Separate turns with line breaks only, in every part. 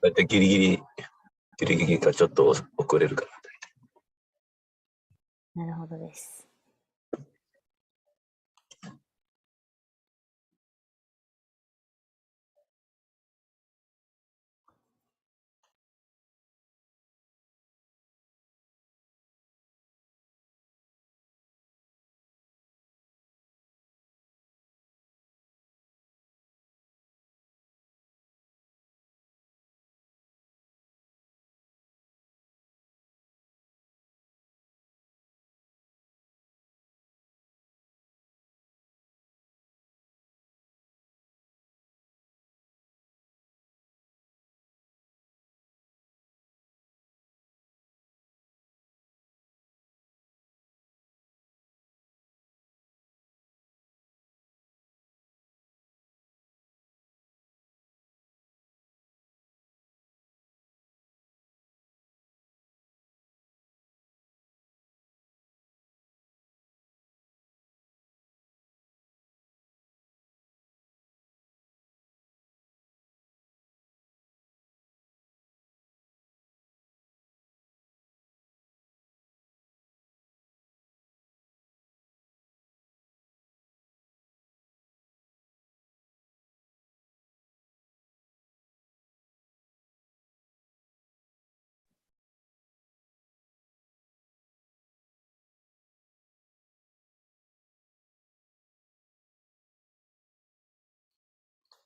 だいたいギリギリかちょっと遅れるか
なるほどです。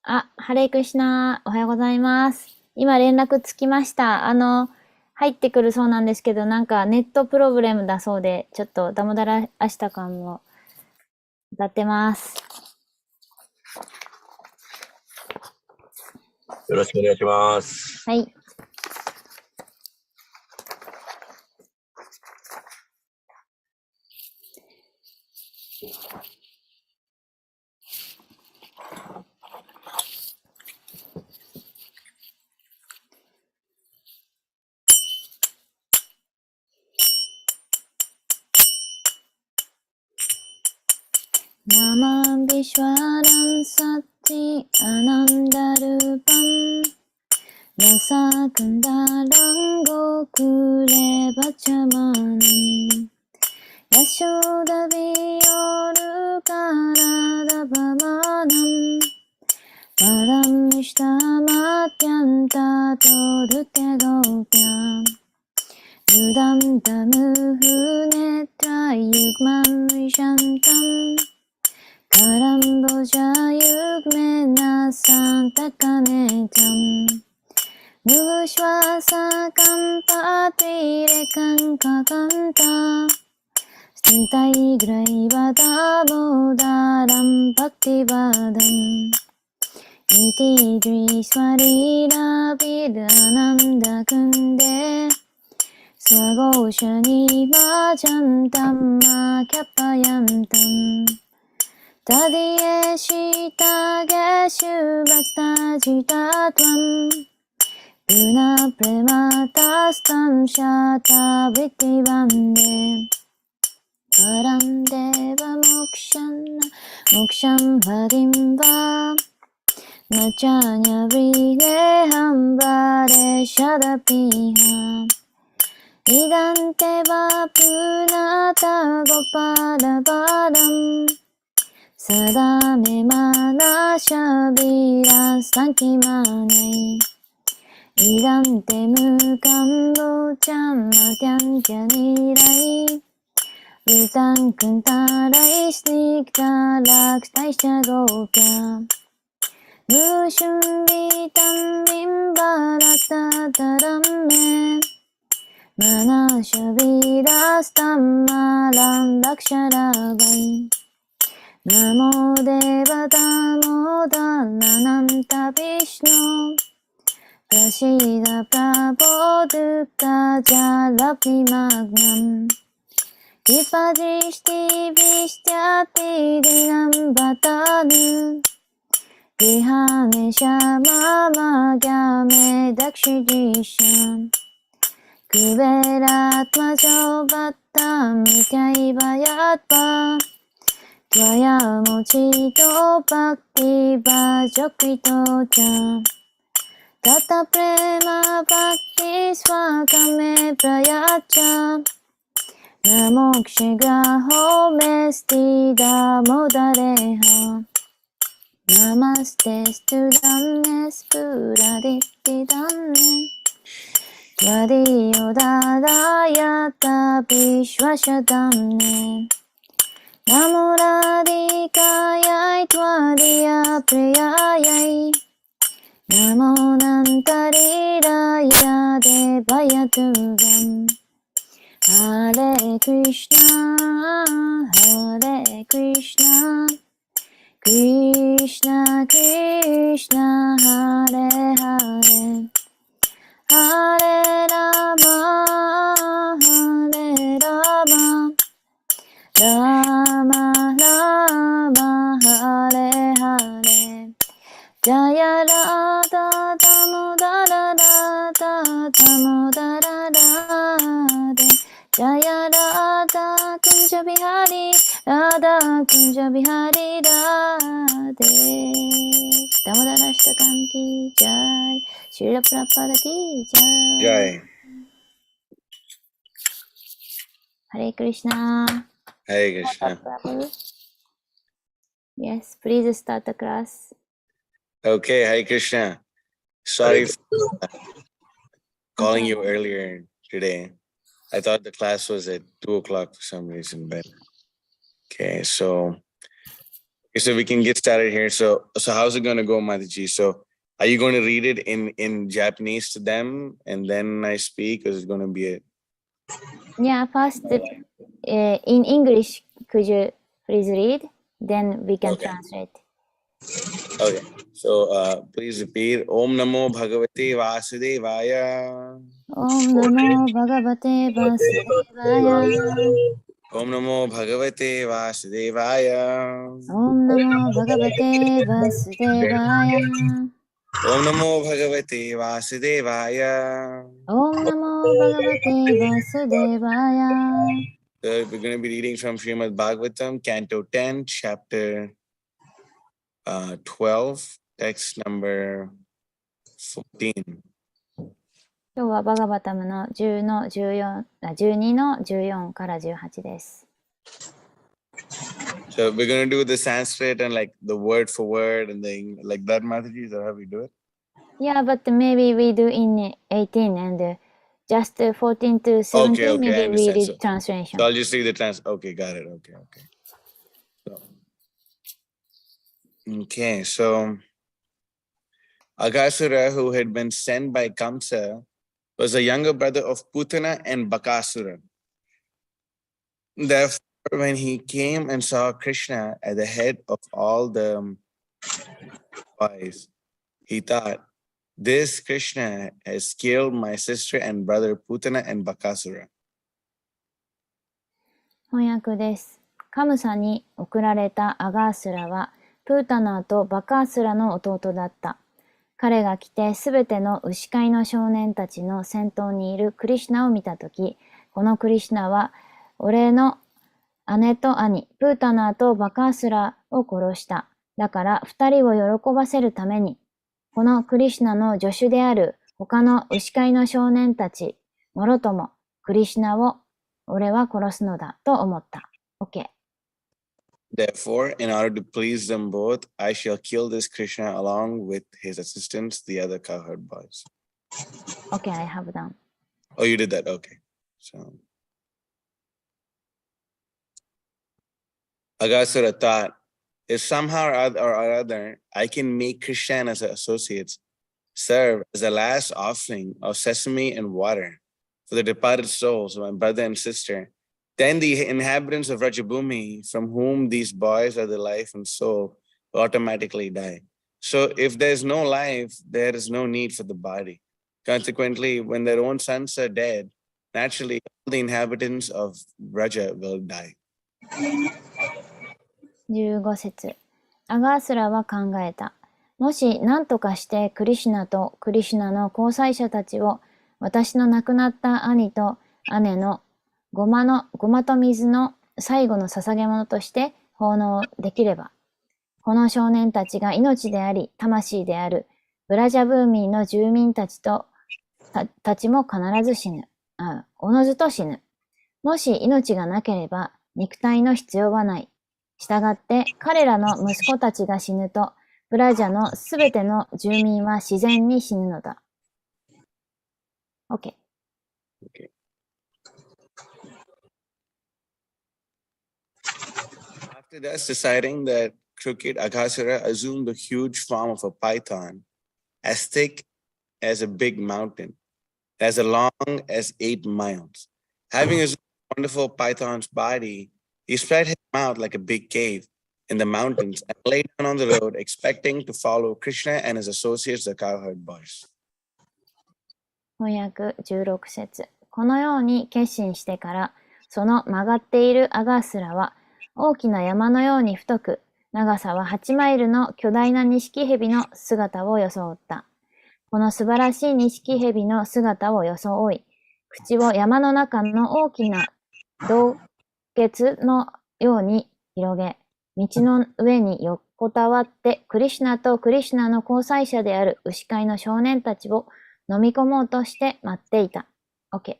ハレイクリシナ、おはようございます。今連絡つきました。入ってくるそうなんですけど、なんかネットプログラムだそうで、ちょっとダモダラアシタカンを歌ってます。
よろしくお願いします。
はい。ナマンビシュワランサッチアナンダルパンラサクンダランゴクレバチャマナンヤショダビヨルカラダバマナンパランミシタマティャンタトルテゴピャンユダンタムフネトラユグマンリシャンタンカランボジャユグメナサンタカネタンムシュワサカンパティレカンカカンタスティタイグライバダモダランパティバダンイティドリスワリラビダナンダクンデスワゴーシャニマジャンタンマキャパヤンタンタディエシタゲシュバタジタトワンブナプレマタスタンシャタビティバンデパランデバモクシャンナモクシャンバディンバナチャニャリレハンバレシャダピハイダンテバプナタゴパラバランサダメマナシャビラスタンキマネイダンテムカンボチャンマティャンキャニライビタンクンタライスニクタラクタイシャゴキャムシュンビタンミンバラタタランメマナシャビラスタンマランラクシャラバイナモデバダモダナナンタビシノプラシダプラボドゥカジャラピマグナムキパジシティビシティアティディナンバタヌビハネシャママギャメダクシジシャンクベラトマジョバッタミキャイバヤッパトワヤモチトバクティバジョクリトチャ Tata prema bhakti swakame prayacha Namokshigraho mesti damodareha Namaste studamne spuraditidamne Vadiyodadayata vishvashadamne Namo radhikayai tvadiya priyayai Namo nantariraya devayatugam Hare Krishna Krishna Krishna Hare Hare Hare Rama Hare Rama Rama Rama Hare Hare Jaya Radha Damodara Radha Damodara Radhe Jaya Radha Kunja Bihari Radha Kunja Bihari Radhe Damodara Ashtakam ki Jai Srila Prabhupada ki Jai
Jai.
Hare Krishna.
Hare Krishna.
Prabhu. Yes, please start the class.
Okay, Hare Krishna. Sorry for calling you earlier today. I thought the class was at 2 o'clock for some reason, but okay, so we can get started here. So how's it gonna go, Mataji? So are you going to read it in Japanese to them and then I speak? Or is it going to be a...
Yeah, first in English, could you please read? Then we can translate.
Okay, so please repeat. Om Namo Bhagavate Vasudevaya.
Om Namo Bhagavate Vasudevaya.
Om Namo Bhagavate Vasudevaya.
Om Namo Bhagavate Vasudevaya.
Om Namo Bhagavate Vasudevaya.
Om Namo Bhagavate Vasudevaya.
So we're going to be reading from Srimad Bhagavatam, Canto 10, Chapter 12, text number 14.
今日はバガバタムの10の14、12の14から18です。
So we're going to do the Sanskrit and like the word for word and the like that, Mataji. Is that how we do it?
Yeah, but maybe we do in 18 and just 14 to 17,
okay,
maybe we read
so,
translation.
So I'll just read the Okay, got it. Okay, so Aghasura, who had been sent by Kamsa, was a younger brother of Putana and Bakasura. Therefore, when he came and saw Krishna at the head of all the boys, he thought, this Krishna has killed my sister and brother Putana and Bakasura.
翻訳です。カムサに送られたアガースラは、プータナーとバカースラの弟だった。彼が来てすべての牛飼いの少年たちの先頭にいるクリシュナを見たとき、このクリシュナは、俺の姉と兄、プータナーとバカースラを殺した。だから二人を喜ばせるために、このクリシュナの助手である他の牛飼いの少年たち、もろともクリシュナを俺は殺すのだと思った。OK。
Therefore, in order to please them both, I shall kill this Krishna along with his assistants, the other cowherd boys.
Okay, I have done.
Oh, you did that? Okay. So, Aghasura thought, if somehow or other I can make Krishna and his associates serve as the last offering of sesame and water for the departed souls of my brother and sister, then the inhabitants of Rajabhumi, from whom these boys are the life and soul, will automatically die. So if there's no life, there is no need for the body. Consequently, when their own sons are dead, naturally all the inhabitants of Raja will die.
15節。アガースラは考えた。もし何とかしてクリシュナとクリシュナの交際者たちを私の亡くなった兄と姉のごまと水の最後の捧げ物として奉納できれば、この少年たちが命であり、魂であるブラジャブーミーの住民たちたちも必ず死ぬ。おのずと死ぬ。もし命がなければ肉体の必要はない。したがって彼らの息子たちが死ぬと、ブラジャのすべての住民は自然に死ぬのだ。OK。
Okay. After thus deciding that crooked Aghasura assumed the huge form of a python, as thick as a big mountain, as long as 8 miles. Having assumed a wonderful python's body, he spread his mouth like a big cave in the mountains and lay down on the road, expecting to follow Krishna and his associates, the cowherd boys.
翻訳16節。このように決心してから、その曲がっているアガースラは、大きな山のように太く、長さは8マイルの巨大な錦蛇の姿を装った。この素晴らしい錦蛇の姿を装い、口を山の中の大きな洞穴のように広げ、道の上に横たわって、クリシュナとクリシュナの交際者である牛飼いの少年たちを飲み込もうとして待っていた。OK。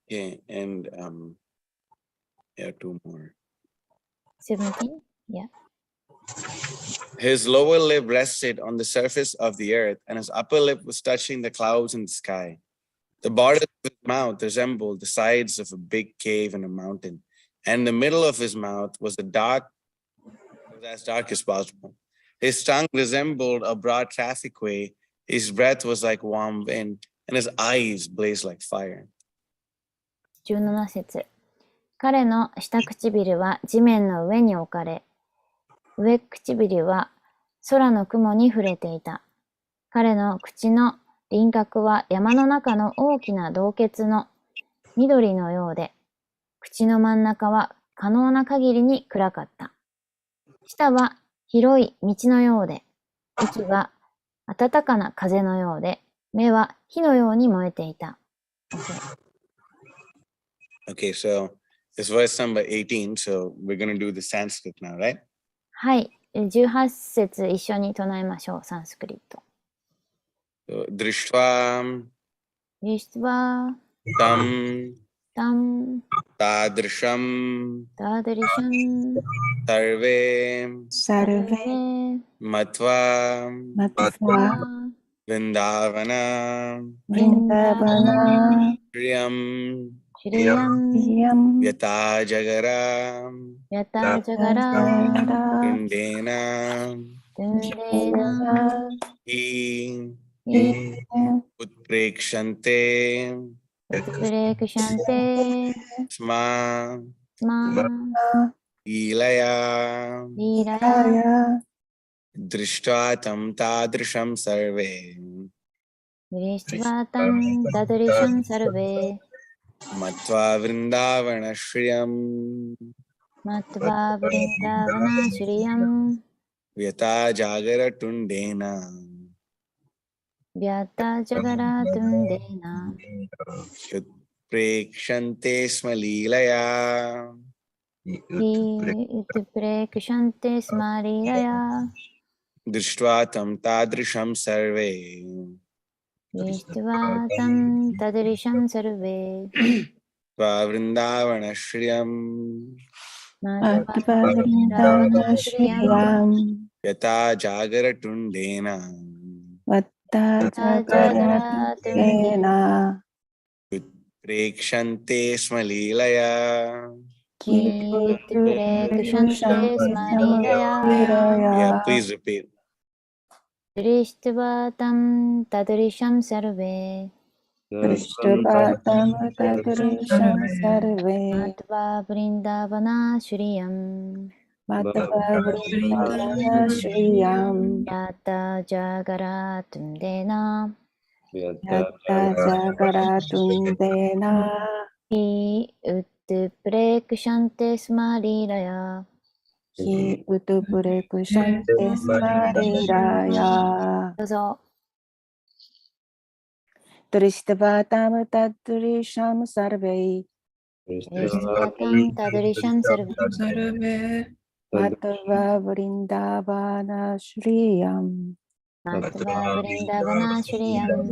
Okay, and yeah, 2 more.
17? Yeah.
His lower lip rested on the surface of the earth, and his upper lip was touching the clouds in the sky. The borders of his mouth resembled the sides of a big cave in a mountain, and the middle of his mouth was as dark as possible. His tongue resembled a broad traffic way, his breath was like warm wind, and his eyes blazed like fire.
17節。彼の下唇は地面の上に置かれ、上唇は空の雲に触れていた。彼の口の輪郭は山の中の大きな洞穴の緑のようで、口の真ん中は可能な限りに暗かった。舌は広い道のようで、息は暖かな風のようで、目は火のように燃えていた。
Okay, so this verse number 18, so we're going to do the Sanskrit now, right?
はい。18節一緒に唱えましょう、サンスクリット。
So, Drishtva
リシトワ
Tam
タン
Tadrisham
ダダリシャン
Sarve
サル
Sarve
ベ
Matva
Matva
Vrindavana
ブリンダーバナ
Vrindavana
Priyam
シリヤン
Priyam
Vyata Jagara
ヤタジャガラ
Jagara
Tundena
ドゥンデーナ
Hi
イ
Utprekshante
ウトプレクシャンテ
Sma
スマ
Ilaya
リーラヤ
Raya
Drishta Tam Tadrisham Sarve
ブリシトワタンダダリシャンサルベ
Matva Vrindavana Shriyam
マトバブリンダーバナシュリヤン
Vyata Jagara Tundena
ビャタジャガラドゥンデーナ
Utprekshante Sma Leelaya
イウトプレクシャンテスマリーラヤ
Drishtva Tam Tadrisham Sarve
ブリシトワタンダダリシャンサルベ
Matva Vrindavana Shriyam
マトバ
Matva
ブリンダーバナ
Vrindavana
シュリヤン
Shriyam
Vyata Jagara Tundena
Vatta Jagara Tundena
Utprekshante Sma Leelaya
イウトプレクシャンテスマリーラヤ
Yeah, please repeat.
ブリシトワタンダダリシャンサルベ
Drishtabhatam Tadrisham
マ
Sarve
トバブリンダーバナシュリヤン
Matva Vrindavana Shriyam
ヤタジャガラトゥンデナ
Yatta Jagara Tundena
イウトプレクシャンテスマリーラヤ
Hi Utupurekushante Smariraya
どうぞ。
Drishtabhatam Tadrisham Sarve
ブリシトワタンダダリシャンサルベ
Sarve
Matava Vrindavana Shriyam.
Matva Vrindavana Shriyam.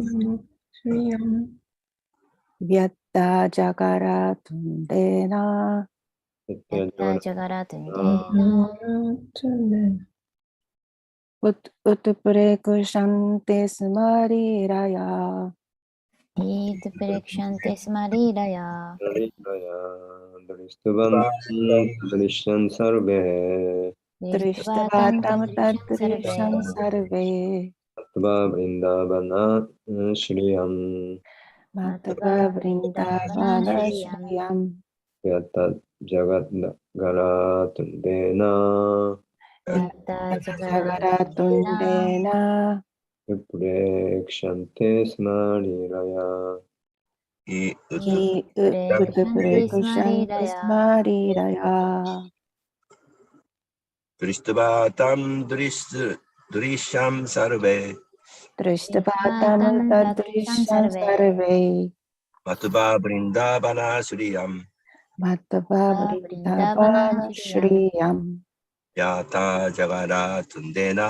Vyatta Jagara Tundena.
Yatta Jagara Tundena.
Utpure Kushante Smariraya.
It Prekshante Smariraya.
Drishan sarve
Drishtvātam tadrisham sarve.
Matva Vrindavana Shriyam
Matava Vrindavana Shriyam.
Yata Jagat Garatundena
Yatta
Jagara
Jagara
Tundena.
Prekshante Smariraya
Ki Utpure Kushante Smariraya.
Drishtvātam Drisham Sarve
Drishtvātam tadrisham sarve.
Matva Vrindavana Shriyam
Matava Vrindavana Shriyam.
Yata Jagara Tundena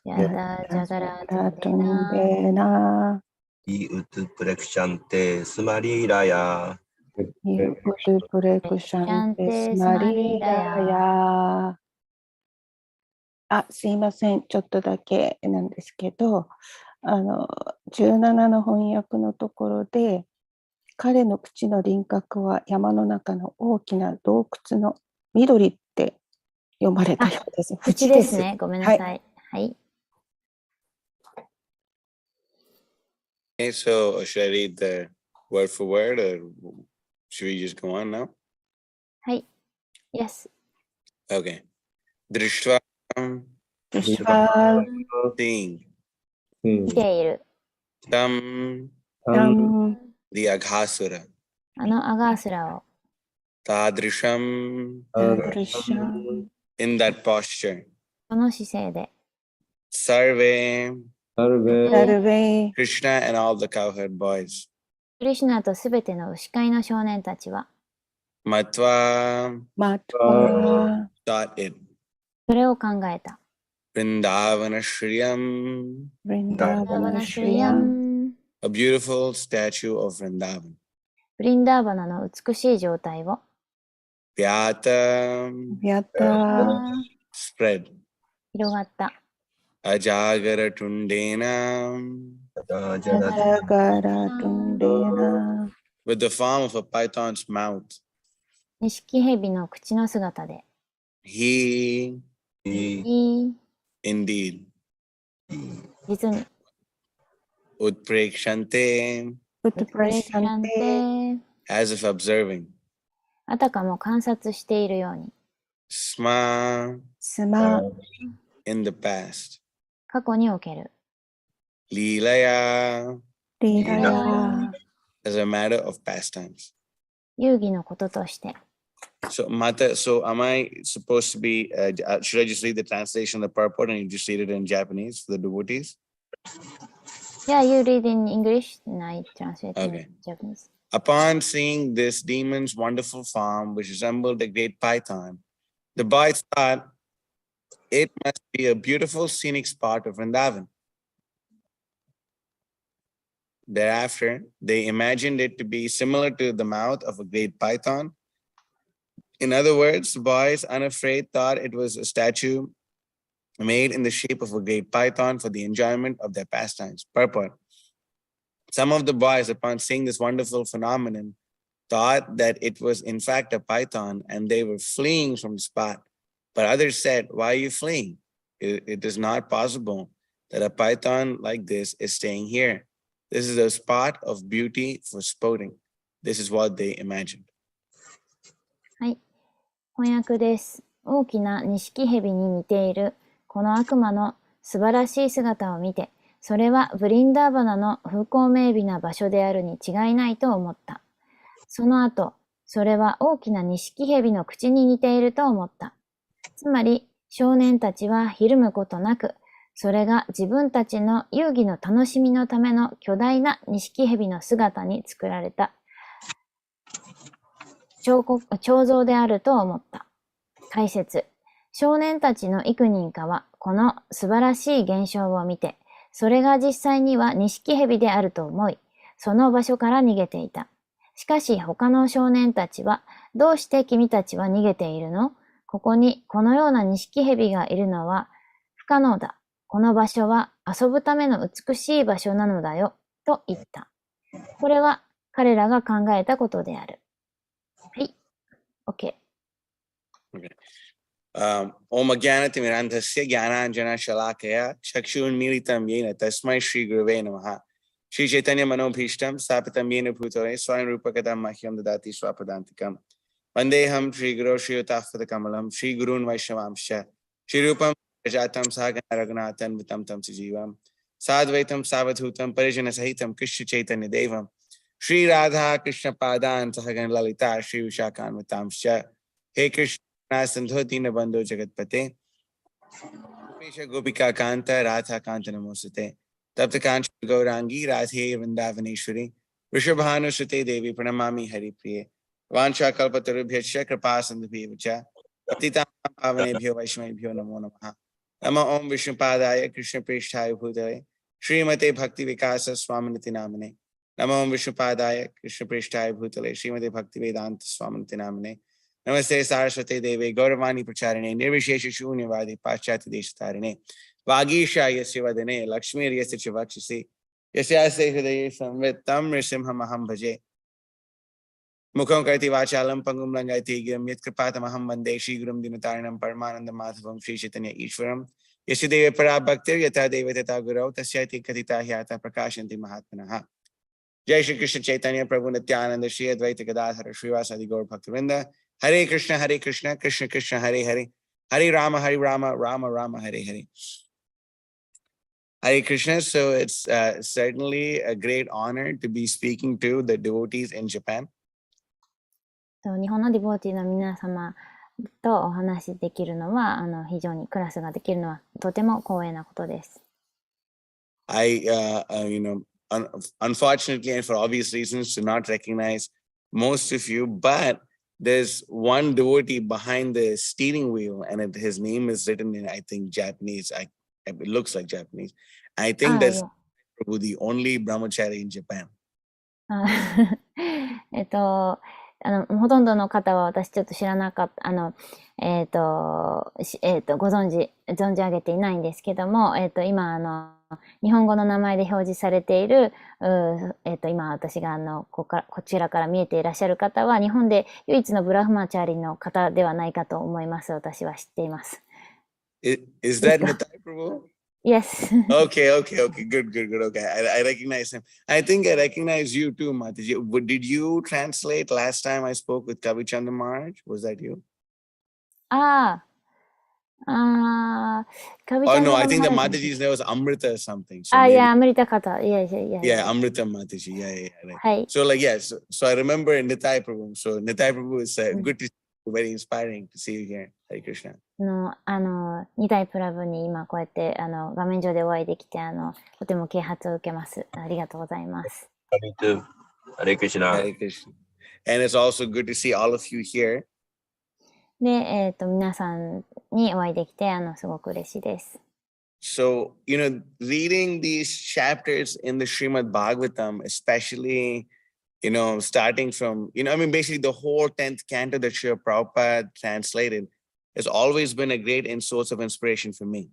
Yatta Jagara Tundena.
Tundena.
I Utprekshante Smariraya.
Utpure Kushante Smariraya。すいません。ちょっとだけなんですけど、17の翻訳のところで、彼の口の輪郭は山の中の大きな洞窟の緑って読まれたようです。
口ですね。ごめんなさい。はい。
Okay, so should I read the word for word or should we just go on now?
はい。Yes.
Okay. Drishtva
Drishva
seeing
見ている。
tam
tam
the Aghasura
あのアガースラを。
Tadrisham
tadrisham
in that posture.
その姿勢で。
Sarve
sarve
Krishna and all the cowherd boys.
クリシュナとすべての牛飼いの少年たちは、
Matva
matva
thought it.
それを考えた。
Vrindavana Shriyam,
vrindavana
シュリ
shriyam
アン。
a beautiful statue of Vrindavan.
ブリンダーバナの美しい状態を。
Vyata
vyata
spread.
広がった。
Ajagara Tundena
jagara tundena
with the form of a python's mouth.
錦蛇の口の姿で。
He
いい。
indeed
実に。
Utprekshante
プレクシャン
utprashante
テ。
as if observing.
あたかも観察しているように。
Sma
sma
in the past.
過去における。
Leelaya
lilaya
as a matter of pastimes.
遊戯のこととして。
So Mata, so am I supposed to be, should I just read the translation of the purport and you just read it in Japanese for the devotees?
Yeah, you read in English and I translate
Okay.
in Japanese.
Upon seeing this demon's wonderful form, which resembled a great python, the boys thought it must be a beautiful scenic spot of Vrindavan. Thereafter, they imagined it to be similar to the mouth of a great python. In other words, the boys, unafraid, thought it was a statue made in the shape of a great python for the enjoyment of their pastimes. Purport. Some of the boys, upon seeing this wonderful phenomenon, thought that it was in fact a python and they were fleeing from the spot. But others said, why are you fleeing? It is not possible that a python like this is staying here. This is a spot of beauty for sporting. This is what they imagined.
はい。翻訳です。大きな錦蛇に似ているこの悪魔の素晴らしい姿を見て、それはブリンダーバナの風光明媚な場所であるに違いないと思った。その後、それは大きな錦蛇の口に似ていると思った。つまり、少年たちはひるむことなく、それが自分たちの遊戯の楽しみのための巨大な錦蛇の姿に作られた彫像であると思った。解説。少年たちの幾人かは、この素晴らしい現象を見て、それが実際には錦蛇であると思い、その場所から逃げていた。しかし他の少年たちは、どうして君たちは逃げているの？ここにこのような錦蛇がいるのは不可能だ。この場所は遊ぶための美しい場所なのだよ、と言った。これは彼らが考えたことである。はい。OK。
ओम अज्ञानतिमिरान्धस्य ज्ञानाञ्जनशलाकया चक्षुन्मीलितं येन तस्मै श्रीगुरवे नमः श्रीचैतन्यमनोभीष्टं स्थापितं येन भूतले स्वयं रूपकथं मह्यं ददाति स्वपदान्तिकं वन्देऽहं श्रीगुरो श्रीयुताफतकमलं श्रीगुरून् वैष्णवांश्च श्रीरूपं प्रजातं सहगण रघुनाथान्वितं तं सजीवं साद्वैतं सावधूतं परिजनसहितं कृष्णचैतन्यदेवं श्रीराधा कृष्णपादान् सहगण ललिता श्रीविशाखान्वितांश्च हे कृष्ण सिंधु दीन बंधु जगतपते गोपेश गोपिका कांत राधा कांत नमोस्तुते तप्त कांचन गौरांगी राधे वृंदावनेश्वरी वृषभानुसुते देवी प्रणमामि हरिप्रिये वांछा कल्पतरुभ्यश्च कृपा सिन्धुभ्येव च पतितानां पावनेभ्यो वैष्णवेभ्यो नमो नमः नमः ओम विष्णुपादाय कृष्णप्रेष्ठाय भूतले श्रीमते भक्ति विकास स्वामिनिति नामने नमः ओम विष्णुपादाय कृष्णप्रेष्ठाय भूतले श्रीमते भक्ति वेदांत स्वामिनिति नामने नमस्ते सारस्वते देवे गौरवाणी प्रचारिणे निर्विशेष शून्यवादी पाश्चात्य देशतारिणे वागीशायस्य वदने लक्ष्मीर्यस्य च वक्षसि यस्यास्ते हृदये संवित् तं नृसिंहमहं भजे मुखं करोति वाचालं पंगुं लंघयति गिरिं यत्कृपातमहं वन्दे श्रीगुरुं दीनतारिणं परमानन्दमाधवं श्रीचैतन्य ईश्वरं यस्य देवे परा भक्तिर्यथा देवे तथा गुरौ तस्याति कथिता ह्याता प्रकाशन्ति महात्मनः जय श्री कृष्ण चैतन्य प्रभु नित्यानंद श्री अद्वैत गदाधर श्रीवासादि गौर भक्तवृंद हरे कृष्ण कृष्ण कृष्ण हरे हरे हरे राम राम राम हरे Hare Hare Krishna. So it's certainly a great honor to be speaking to the devotees in Japan.
日本のディボーティーの皆様とお話しできるのは、非常にクラスができるのはとても光栄なことです。
Unfortunately and for obvious reasons, do not recognize most of you, but there's one devotee behind the steering wheel, and his name is written in, I think, Japanese. It looks like Japanese. I think that's Prabhu, the only brahmachari in Japan.
ほとんどの方は私ちょっと知らなかった、存じ上げていないんですけども、今、日本語の名前で表示されている、今私がこちらから見えていらっしゃる方は、日本で唯一のブラフマチャーリの方ではないかと思います。私は知っています。
Is that Nitai Prabhu?
Yes.
Okay. Good. Okay, I recognize him. I think I recognize you too, Mataji. Did you translate last time I spoke with Kavi Chandra Maharaj? Was that you?
Kavi
Oh no, I think the Mataji's name was Amrita or something. So
yeah, Amrita Kata. Yeah.
Yeah, Amrita Mataji. Yeah.
Right.
So so I remember Nitai Prabhu. So Nitai Prabhu is good to see you, very inspiring to see you here. Hare Krishna.
二代プラブに今こうやって画面上でお会いできてとても啓発を受けます。ありがとうございます。
Me too. Hare Krishna.
Hare Krishna. And it's also good to see all of you here.
で、皆さんにお会いできてすごく嬉しいです。
So, reading these chapters in the Srimad Bhagavatam, especially, starting from, basically the whole 10th canto that Srila Prabhupada translated, has always been a great source of inspiration for me.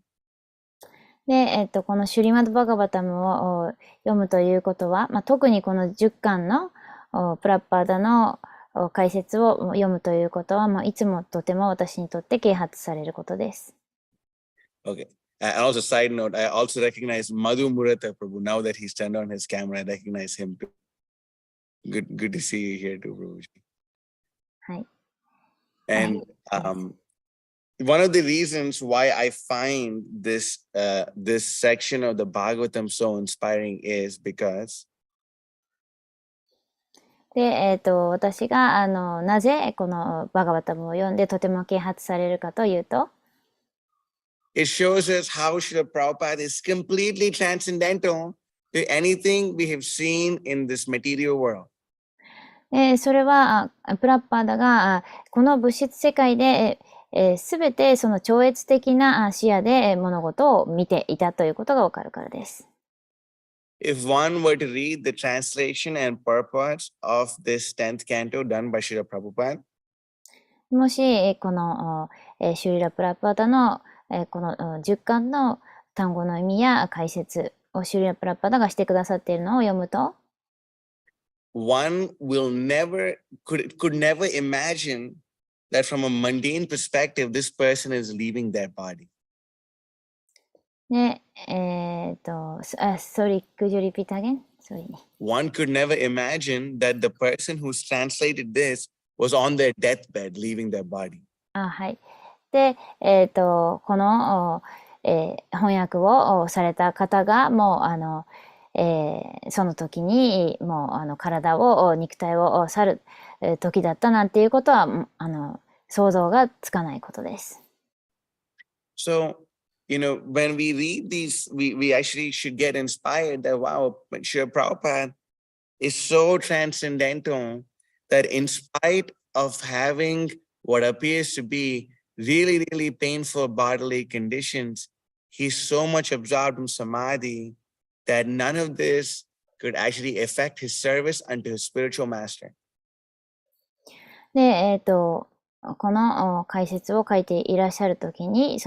で、このシュリマッド・バガバタムを読むということは、特にこの10巻のプラッパーダの解説を読むということは、いつもとても私にとって啓発されることです。
Okay. And also, side note, I also recognize Madhu Murata Prabhu. Now that he's turned on his camera, I recognize him too. Good to see you here too, Prabhu.
はい。
And one of the reasons why I find this section of the Bhagavatam so inspiring is because
で、私がなぜこのバガバタムを読んでとても啓発されるかというと、
it shows us how Srila Prabhupada is completely transcendental to anything we have seen in this material world. そ
れはプラッパーダがこの物質世界ですべてその超越的な視野で物事を見ていたということがわかるからです。
If one were to read the translation and purport of this 10th canto done by Srila Prabhupada,
もし、この、シュリラ・プラパダの、この10巻の単語の意味や解説をシュリラ・プラパダがしてくださっているのを読むと、
one could never imagine that from a mundane perspective, this person is leaving their body.
ね、sorry, could you repeat again? Sorry.
One could never imagine that the person who's translated this was on their deathbed, leaving their body.
はい。で、この、翻訳をされた方が、もう、その時に、もう、体を、肉体を去る時だったなんていうことは、想像がつかないことです。
So, when we read these, we actually should get inspired that, wow, Srila Prabhupada is so transcendental that in spite of having what appears to be really, really painful bodily conditions, he's so much absorbed in samadhi that none of this could actually affect his service unto his spiritual master.
で、この解説を書いていらっしゃるときに、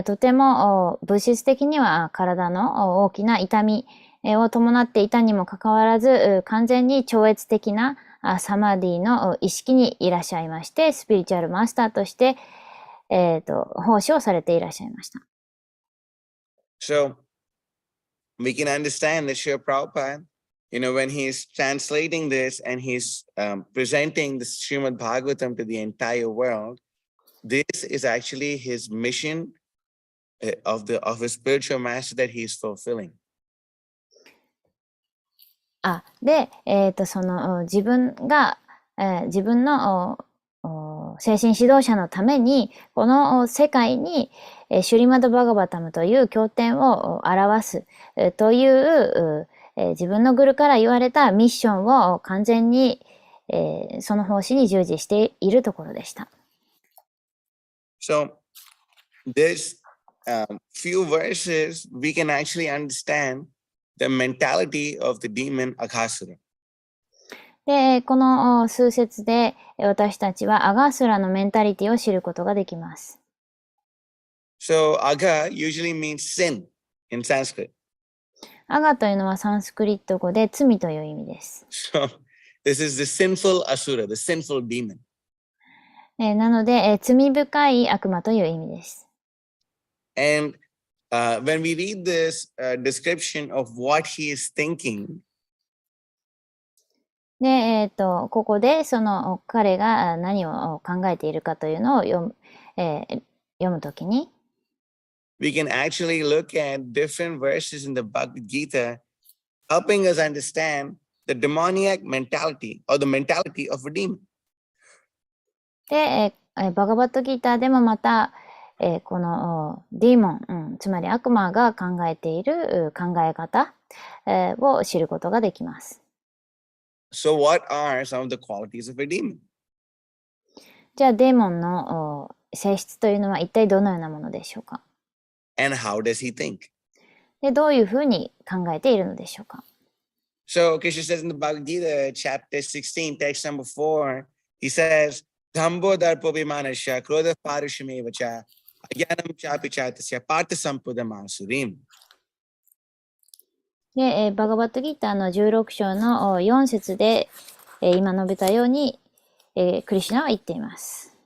とても物質的には体の大きな痛みを伴っていたにもかかわらず、完全に超越的なサマディの意識にいらっしゃいまして、スピリチュアルマスターとして、奉仕をされていらっしゃいました。
So, we can understand that Srila Prabhupada, when he's translating this and he's presenting the Srimad Bhagavatam to the entire world, this is actually his mission of his spiritual master that he's fulfilling.
で、その自分が、自分の精神指導者のために、この世界に、シュリマド・バガバタムという経典を表すという、自分のグルから言われたミッションを完全に、その奉仕に従事しているところでした。
So, this few verses, we can actually understand the mentality of the demon Aghasura.
で、この数節で私たちはアガースラのメンタリティを知ることができます。
So, Agha usually means sin in Sanskrit.
アガというのはサンスクリット語で罪という意味です。
So, this is the sinful asura, the sinful demon.
なので、罪深い悪魔という意味です。
And when we read this description of what he is thinking,
で、ここでその彼が何を考えているかというのを読むときに、
we can actually look at different verses in the Bhagavad Gita, helping us understand the demoniac mentality or the mentality of a demon.
で、バガバットギーターでもまた、このディーモン、つまり悪魔が考えている考え方、を知ることができます。
So what are some of the qualities of a demon?
じゃあデーモンの性質というのは一体どのようなものでしょうか。
And how does he think?
で、どういうふうに考えているのでしょうか。
So Krishna says in the Bhagavad Gita, chapter 16, text number 4, he says, Dhambo darpo vimanasya krodha parushamevacha agyanam chapi chatasya partha sampudam asurim.
で、バガバットギーターの16章の4節で、今述べたように、クリシュナは言っています。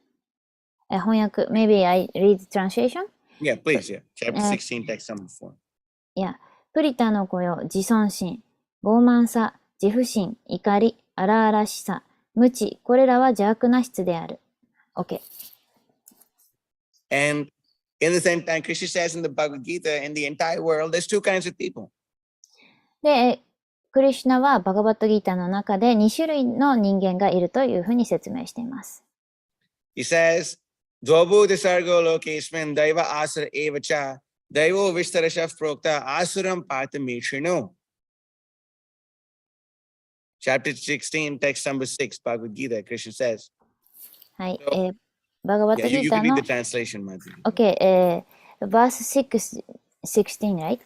翻訳、maybe I read the translation?
Yeah, please, yeah. Chapter 16, text number 4.
いや、プリタの子よ、自尊心、傲慢さ、自負心、怒り、荒々しさ、無知、これらは邪悪な質である。OK。
And in the same time, Krishna says in the Bhagavad Gita, in the entire world, there's two kinds of people.
で、クリシュナはバガバットギーターの中で2種類の人間がいるというふうに説明しています。
He says, Dvabu desargo lokesmin daiva asura evacha daivo vistarashaf prokta asuram patamitrino. Chapter 16, text number 6, Bhagavad Gita, Krishna says.
はい。バガバッ
Yeah,
タ
you,
ギー
you
タ
can
ー
read
の
the translation, Madhu.
OK、verse 6, 16, right?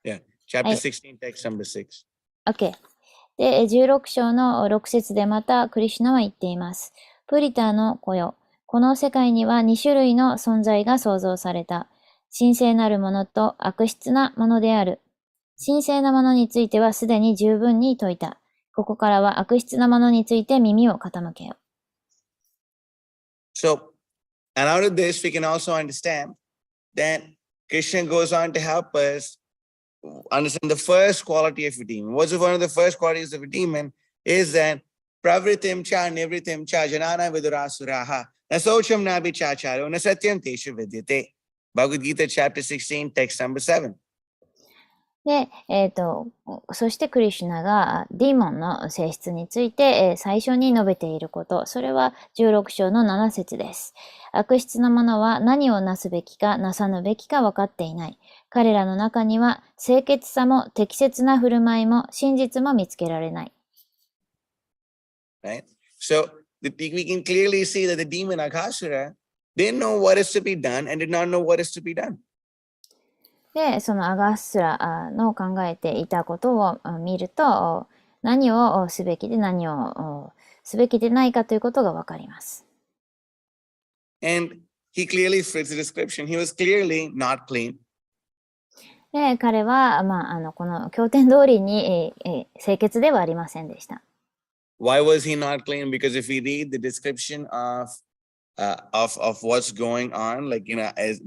Yeah, chapter
はい。
16, text number 6.
OK。で、16章の6節でまたクリシュナは言っています。プリターの子よ。この世界には2種類の存在が創造された。神聖なるものと悪質なものである。神聖なものについてはすでに十分に説いた。ここからは悪質なものについて耳を傾けよ。
So, and out of this, we can also understand that Krishna goes on to help us understand the first quality of a demon. What's one of the first qualities of a demon is that pravritim cha nivritim cha janana vidurasuraha nasocham nabi chacharo nasatyam teshu vidyate. Bhagavad Gita chapter 16, text number 7.
で、そしてクリシュナがディモンの性質について、最初に述べていること、それは16章の7節です。悪質な者は何をなすべきかなさぬべきか分かっていない。彼らの中には清潔さも適切な振る舞いも真実も見つけられない。
Right? So we can clearly see that the demon Akasura didn't know what is to be done and did not know what is to be done.
で、そのアガスラの考えていたことを見ると、何をすべきで何をすべきでないかということがわかります。
And he clearly fits the description. He was clearly not clean.
で、彼は、この経典通りに、清潔ではありませんでした。
Why was he not clean? Because if we read the description of what's going on, like as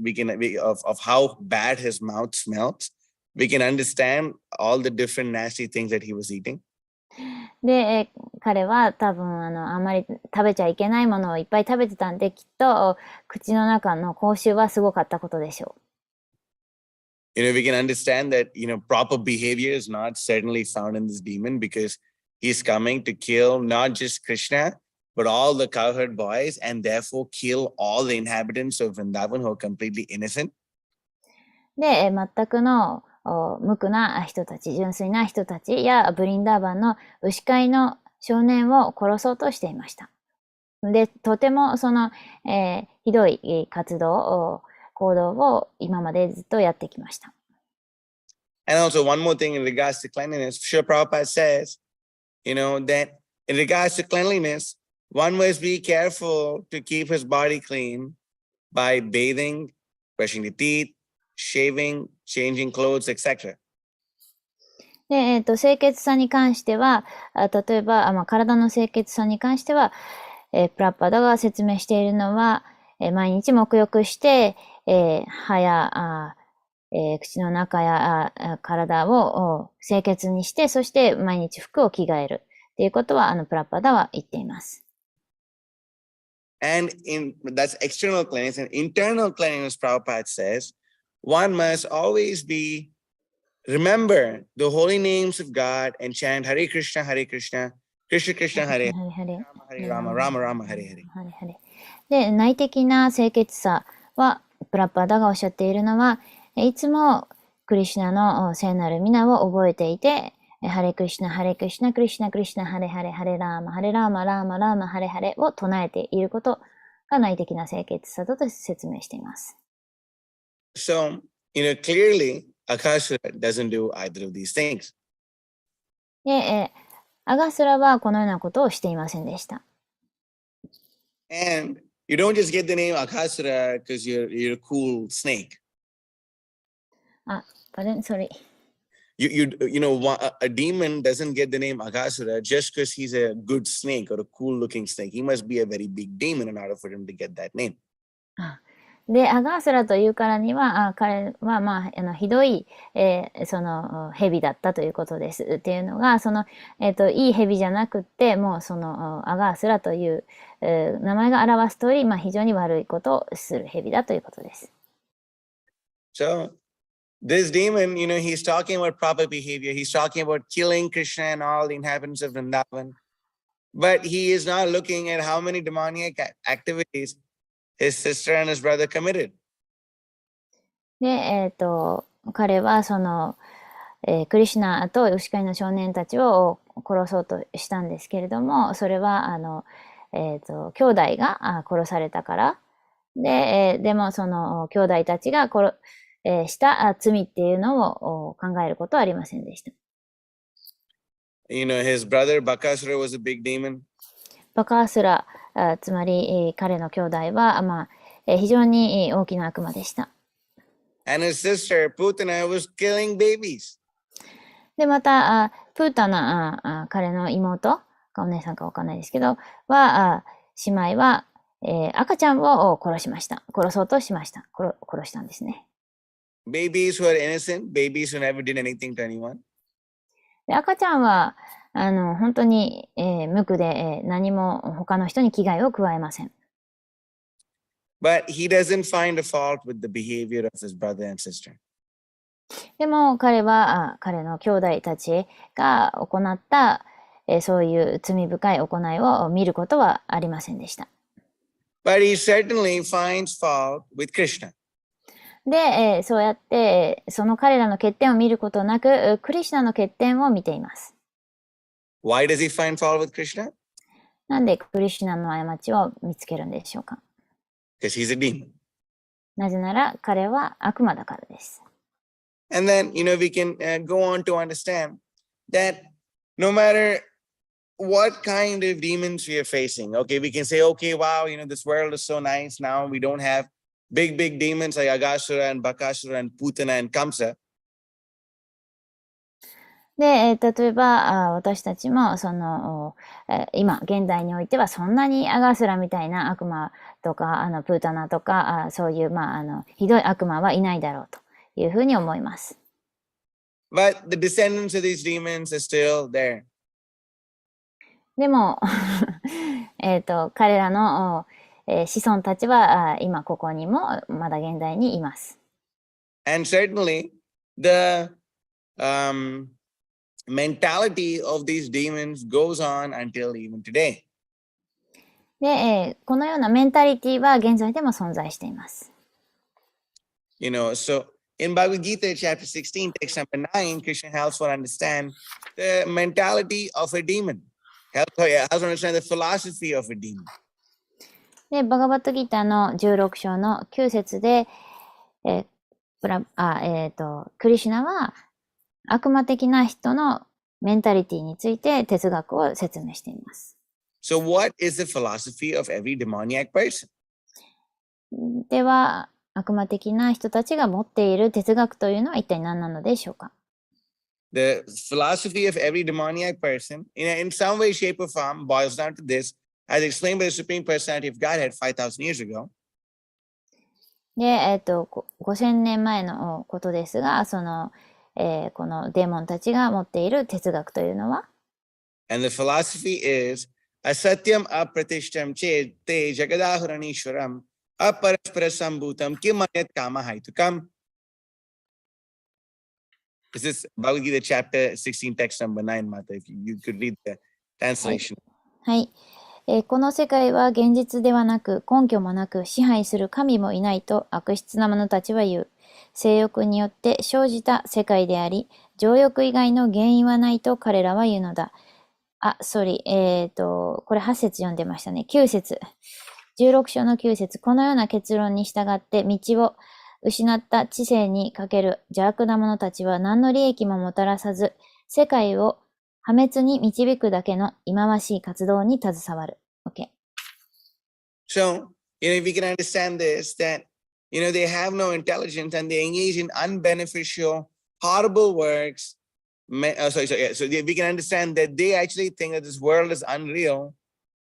of how bad his mouth smells, we can understand all the different nasty things that he was eating.
で、彼は多分あんまり食べちゃいけないものをいっぱい食べてたんで、きっと口の中の口臭はすごかったことでしょう。
We can understand that proper behavior is not certainly found in this demon because he's coming to kill not just Krishna, but all the cowherd boys, and therefore kill all the inhabitants of Vrindavan who are completely innocent.
で、全くの無垢な人たち、純粋な人たちやブリンダーバンの牛飼いの少年を殺そうとしていました。で、とてもひどい活動、行動を今までずっとやってきました。
And also one more thing in regards to cleanliness, Srila Prabhupada says, that in regards to cleanliness, one must be careful to keep his body clean by bathing, brushing the teeth, shaving, changing clothes, etc.
で、清潔さに関しては、例えば、体の清潔さに関しては、プラッパダが説明しているのは、毎日沐浴して、歯や口の中や体を清潔にして、そして毎日服を着替えるっていうことは、プラッパダは言っています。
And that's external cleanliness. And internal cleanliness, Prabhupada says, one must always remember the holy names of God and chant Hare Krishna, Krishna Krishna, Hare Rama, Rama Rama, Hare Hare.
で、内的な清潔さは、プラッパダがおっしゃっているのは、いつもクリシュナの聖なる皆を覚えていて、ハレクリシュナ、ハレクリシュナ、クリシュナ、クリシュナ、ハレハレ、ハレラーマ、ハレラーマ、ラーマ、ラーマ、ハレハレを唱えていることが内的な清潔さだと説明しています。
So, clearly, Akasura doesn't do either of these things.
で、アガスラはこのようなことをしていませんでした。
And you don't just get the name Akasura because you're a cool snake.
Pardon, sorry.
A demon doesn't get the name Akasura just because he's a good snake or a cool looking snake. He must be a very big demon in order for him to get that name.
で、アガースラというからには、彼は、ひどい、蛇だったということです。っていうのが、いい蛇じゃなくって、もうアガースラという、名前が表す通り、非常に悪いことをする蛇だということです。
So, this demon, he's talking about proper behavior. He's talking about killing Krishna and all the inhabitants of Vrindavan. But he is not looking at how many demoniac activities his sister and his brother committed.
で、彼はクリシュナと牛飼いの少年たちを殺そうとしたんですけれども、それは兄弟が殺されたから。でもその兄弟たちがした罪っていうのを考えることはありませんでした。
You know, his brother Bakasura was a big demon.
バカースラ、つまり彼の兄弟は、非常に大きな悪魔でした。
And his sister Putana was killing babies.
で、また、プータナ、彼の妹かお姉さんかわかんないですけど、姉妹は、赤ちゃんを殺しました。殺そうとしました。殺したんですね。
Babies who are innocent, babies who never did anything to anyone.
で赤ちゃんは、本当に、無垢で、何も他の人に危害を加えません。
But he doesn't find a fault with the behavior of his brother and sister.
でも彼は彼の兄弟たちが行った、そういう罪深い行いを見ることはありませんでした。
But he certainly finds fault with Krishna.
で、そうやってその彼らの欠点を見ることなく、クリシュナの欠点を見ています。
Why does he find fault with Krishna?
なんでクリシュナの過ちを見つけるんでしょうか。
Because he's a demon.
なぜなら彼は悪魔だからです。
And then, we can go on to understand that no matter what kind of demons we are facing, okay, we can say, okay, wow, this world is so nice. Now we don't have big demons like Agasura and Bakasura and Putana and Kamsa.
で、例えば、私たちも、今、現代においては、そんなにアガスラみたいな悪魔とか、プータナとか、そういう、ひどい悪魔はいないだろうというふうに思います。
But the descendants of these demons are still there.
でも、彼らの、子孫たちは、今ここにも、まだ現代にいます。
And certainly, the mentality of these demons goes on until even today.
で、このようなメンタリティは現在でも存在しています。
So in Bhagavad Gita chapter 16, text number 9, Krishna helps one understand the mentality of a demon. Helps one understand the philosophy of a demon.
で、バガバットギターの16章の9節で、クリシュナは悪魔的な人のメンタリティについて哲学を説明しています。
So what is the philosophy of every demoniac person?
では、悪魔的な人たちが持っている哲学というのは一体何なのでしょうか？
The philosophy of every demoniac person, in some way, shape, or form, boils down to this, as explained by the Supreme Personality of Godhead 5,000 years ago.
で、5000年前のことですが、このデーモンたちが持っている哲学というのは、
And the philosophy is asatyam apratishtam ched te jagadahuranishwaram aparaspara sambhutam kimanyat kama haitukam. This is Bhagavad Gita chapter 16, text number 9, Mata, if you could read the translation.
はい。この世界は現実ではなく、根拠もなく、支配する神もいないと悪質な者たちは言う。性欲によって生じた世界であり、情欲以外の原因はないと彼らは言うのだ。これ8節読んでましたね。9節。16章の9節。このような結論に従って道を失った知性にかける邪悪な者たちは何の利益ももたらさず、世界を破滅に導くだけの忌まわしい活動に携わる。OK。
So, if we can understand this, that, they have no intelligence and they engage in unbeneficial, horrible works. So we can understand that they actually think that this world is unreal.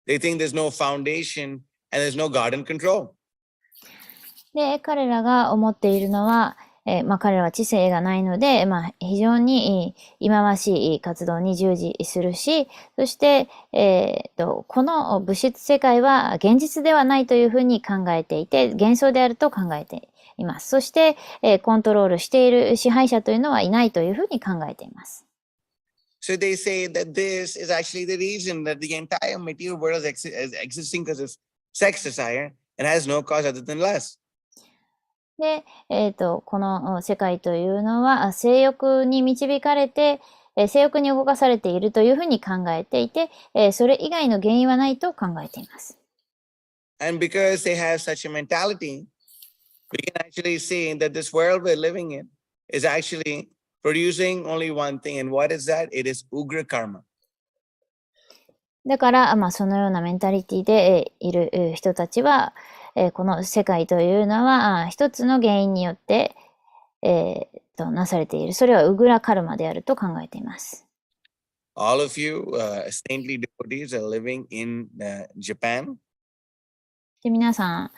They think there's no foundation and there's no God in control.
で、彼らが思っているのは、彼らは知性がないので、非常に忌まわしい活動に従事するし、そして、この物質世界は現実ではないというふうに考えていて、幻想であると考えています。そして、コントロールしている支配者というのはいないというふうに考えています。
So they say that this is actually the reason that the entire material world is existing because of sex desire and has no cause other than lust.
で、この世界というのは性欲に導かれて、性欲に動かされているというふうに考えていて、それ以外の原因はないと考えています。
And because they have such a mentality, we can actually see that this world we're living in is actually producing only one thing. And what is that? It is Ugra karma.
だから、そのようなメンタリティでいる人たちは、この世界というのは一つの原因によって、なされている。それはウグラカルマであると考えています。
All of you saintly devotees are living in Japan.
で、皆さん、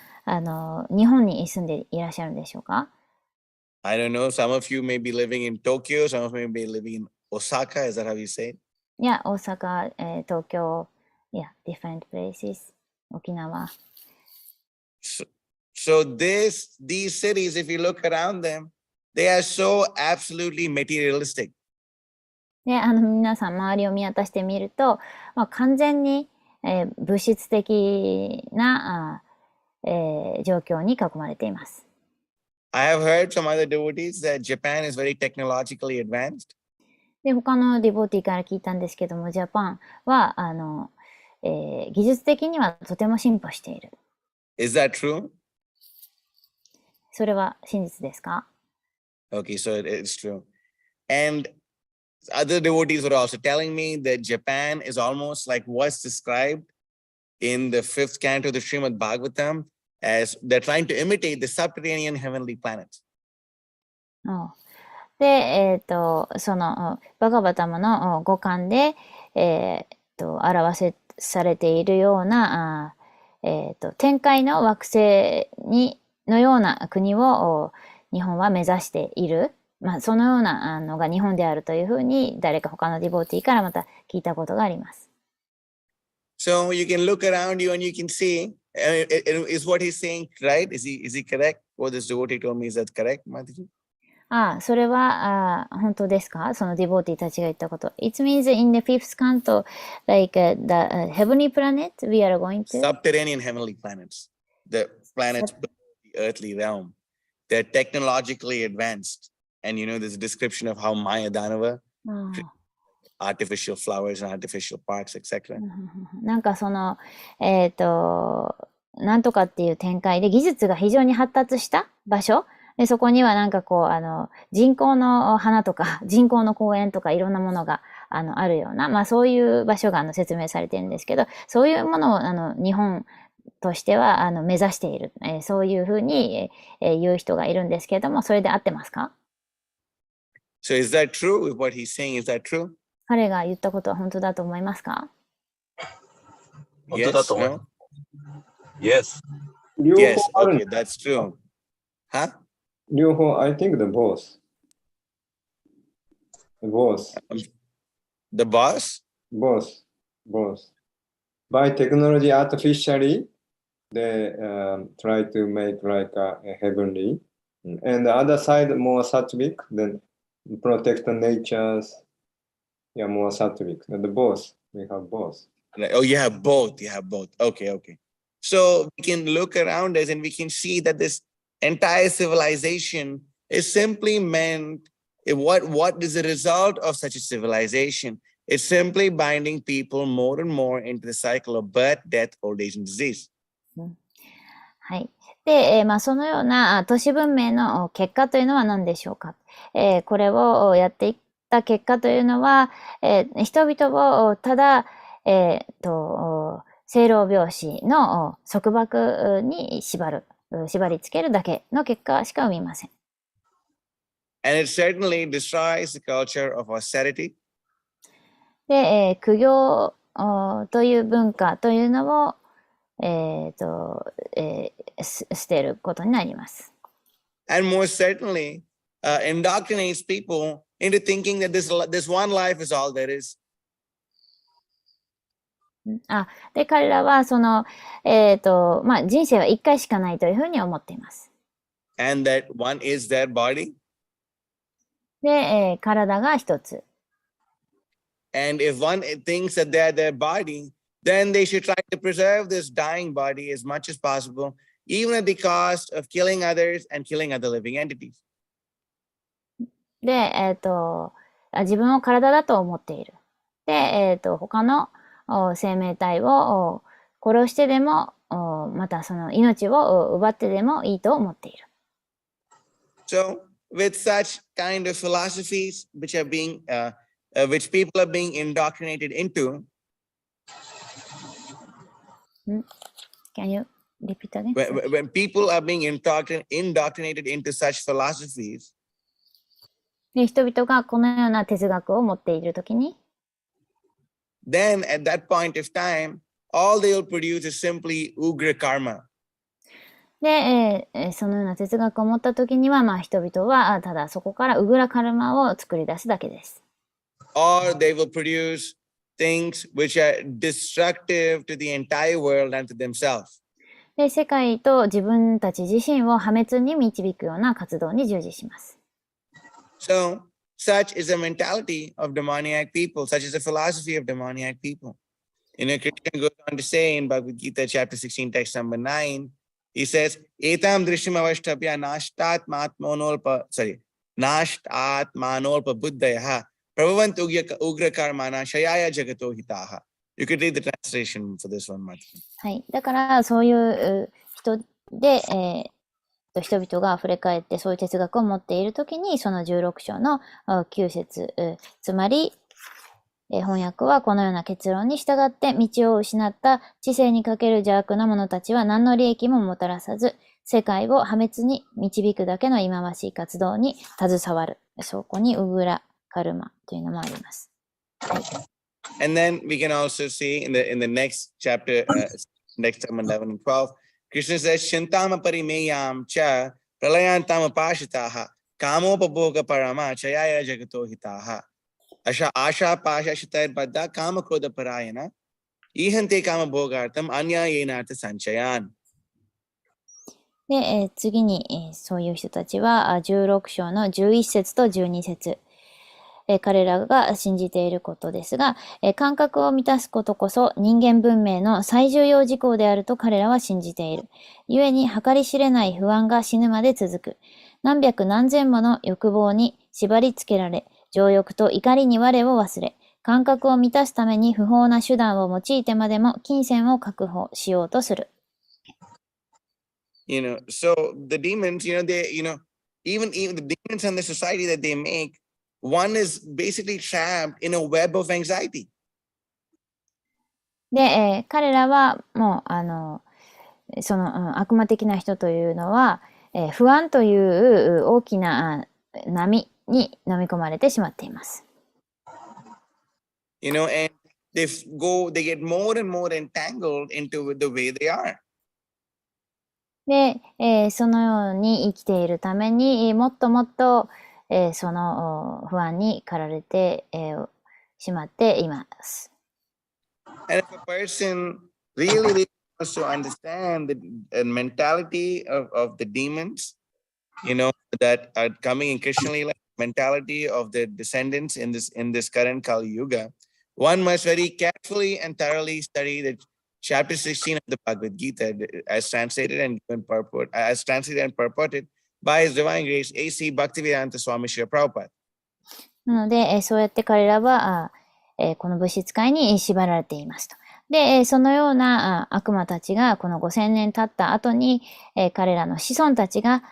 日本に住んでいらっしゃるんでしょうか？
I don't know. Some of you may be living in Tokyo. Some of you may be living in Osaka. Is that how you say it?
いや、大阪、東京、different places、沖縄。
So these cities, if you look around them, they are so absolutely materialistic.
で、皆さん周りを見渡してみると、完全に、物質的な状況に囲まれています。
I have heard from other devotees that Japan is very technologically advanced.
で、他のディボーティーから聞いたんですけども、ジャパンは、技術的にはとても進歩している。
Is that true?
それは真実ですか？
Okay, so it's true. And other devotees were also telling me that Japan is almost like what's described in the 5th canto of the Srimad Bhagavatam as they're trying to imitate the subterranean heavenly planets.
で、そのバガバタムの5巻で、表されているような、天界の惑星のような国を日本は目指している。そのようなのが日本であるというふうに誰か他のディボーティーからまた聞いたことがあります。
So you can look around you and you can see, is what he's saying right? Is he correct? What this devotee told me, is that correct, Mataji?
それは本当ですか？そのディボーティーたちが言ったこと。It means in the 5th canto, like the heavenly planet we are going to...
Subterranean heavenly planets. The planets below the earthly realm. They're technologically advanced. And you know, there's a description of how Maya Danava, artificial flowers and artificial parks, etc.
なんかその、なんとかっていう展開で技術が非常に発達した場所で、そこにはなんかこう、人工の花とか、人工の公園とかいろんなものが、あるような、そういう場所が説明されてるんですけど、そういうものを、日本としては、目指している。そういうふうに、言う人がいるんですけれども、それで合ってますか？
So is that true? What he's saying, is that true?
彼が言ったことは本当だと思いますか？
Yes, no?
Yes.
Yes, okay, that's true. Huh?
両方, I think the both. Both.
The boss?
Both. By technology, artificially, they try to make like a heavenly. And the other side, more sattvic, then protect the natures. Yeah, more sattvic. The both. We have both.
Oh, you have both. Okay. So we can look around us and we can see that this entire civilization is simply meant, what is the result of such a civilization? It's simply binding people more and more into the cycle of birth, death, old age, and disease.
はい。で、そのような都市文明の結果というのは何でしょうか。これをやっていった結果というのは、人々をただ、生老病死の束縛に縛り付けるだけの結果しか生みません。
And it certainly destroys the culture of austerity.
で、苦行という文化というのを、捨てることになります。
And most certainly indoctrinates people into thinking that this one life is all there is.
で、彼らはその、人生は一回しかないというふうに思っています。
And that one is their body.
で、体が一つ。
And if one thinks that they are their body, then they should try to preserve this dying body as much as possible, even at the cost of killing others and killing other living entities.
で、自分を体だと思っている。で、他の生命体を殺してでも、またその命を奪ってでもいいと思っている。
So, with such kind of philosophies which are being, which people are being indoctrinated into,
Can you repeat again?
when people are being indoctrinated into such philosophies,
で、人々がこのような哲学を持っているときに、
then at that point of time, all they will produce is simply ugra karma.
で、そのような哲学を持ったときには、人々はただそこからウグラカルマを作り出すだけです。
Or they will produce things which are destructive to the entire world and to themselves.
で、世界と自分たち自身を破滅に導くような活動に従事します。
So, such is the mentality of demoniac people, such is the philosophy of demoniac people. Krishna goes on to say in Bhagavad Gita, chapter 16, text number 9, he says, Etam drishim avashtabhya nashtatmanolpa buddhayaha pravavant ugra karmana shayaya jagato hitaha. You could read the translation for this one, Matthew.
はい。だから、そういう人で、人々が溢れ返ってそういう哲学を持っているときに、その16章の9節、つまり、翻訳はこのような結論に従って道を失った知性にかける邪悪な者たちは何の利益ももたらさず、世界を破滅に導くだけの忌まわしい活動に携わる。そこにウグラカルマというのもあります。はい。
And then we can also see in the next chapter, next time 11 and 12, Krishna says, Shintama parimeyam cha pralayantama pashitaha kamopabhoga parama chayaya jagato hitaha asha pasha shitair baddha kama krodha parayana ihante kama bhogartam anya yenartha sanchayan.
で、次に、そういう人たちは16章の11節と12節。彼らが信じていることですが、感覚を満たすことこそ人間文明の最重要事項であると彼らは信じている。故に計り知れない不安が死ぬまで続く。何百何千もの欲望に縛り付けられ、情欲と怒りに我を忘れ、感覚を満たすために不法な手段を用いてまでも金銭を確保しようとする。
So the demons, they, even the demons and the society that they make, one is basically trapped in a web of anxiety.
で、彼らはもう、その、悪魔的な人というのは、不安という大きな波に飲み込まれてしまっています。
And they get more and more entangled into the way they are.
で、そのように生きているためにもっともっと、その不安に駆られて、しまっています。
And if a person really wants to understand the mentality of the demons, that are coming in Christianly, like mentality of the descendants in this current Kali Yuga, one must very carefully and thoroughly study the chapter 16 of the Bhagavad Gita as translated and purported by His Divine Grace, A.C. Bhaktivedanta Swami Srila Prabhupada.
なので、そうやって彼らは、この物質界に縛られていますと。で、そのような悪魔たちがこの5000年経った後に、彼らの子孫たちが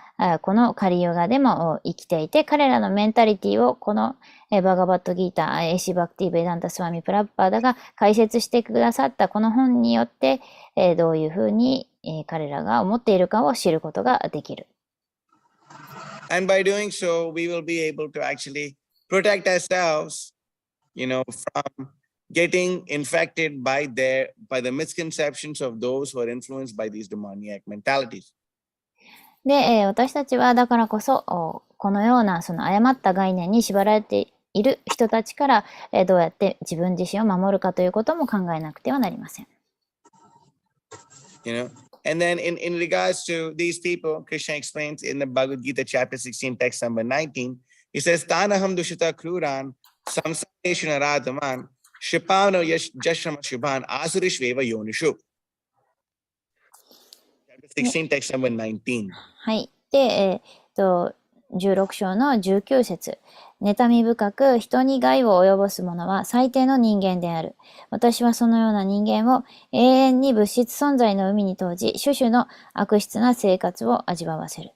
このカリヨガでも生きていて、彼らのメンタリティをこのバガバットギータ、エシバクティベダンタスワミプラッパーダが解説してくださったこの本によって、どういうふうに彼らが思っているかを知ることができる。
And by doing so, we will be able to actually protect ourselves, from getting infected by the misconceptions of those who are influenced by these demoniac mentalities.
で、私たちはだからこそ、このようなその誤った概念に縛られている人たちから、どうやって自分自身を守るかということも考えなくてはなりません。
And then in regards to these people, Krishna explains in the Bhagavad Gita chapter 16, text number 19, he says, Tanaham dushita kruran samsareshun aradaman shipavno jashrama shubhan asurishveva yonishu. Chapter 16, text number 19.
はい。で、16章の19節、妬み深く人に害を及ぼす者は最低の人間である。私はそのような人間を永遠に物質存在の海に投じ、種々の悪質な生活を味わわせる。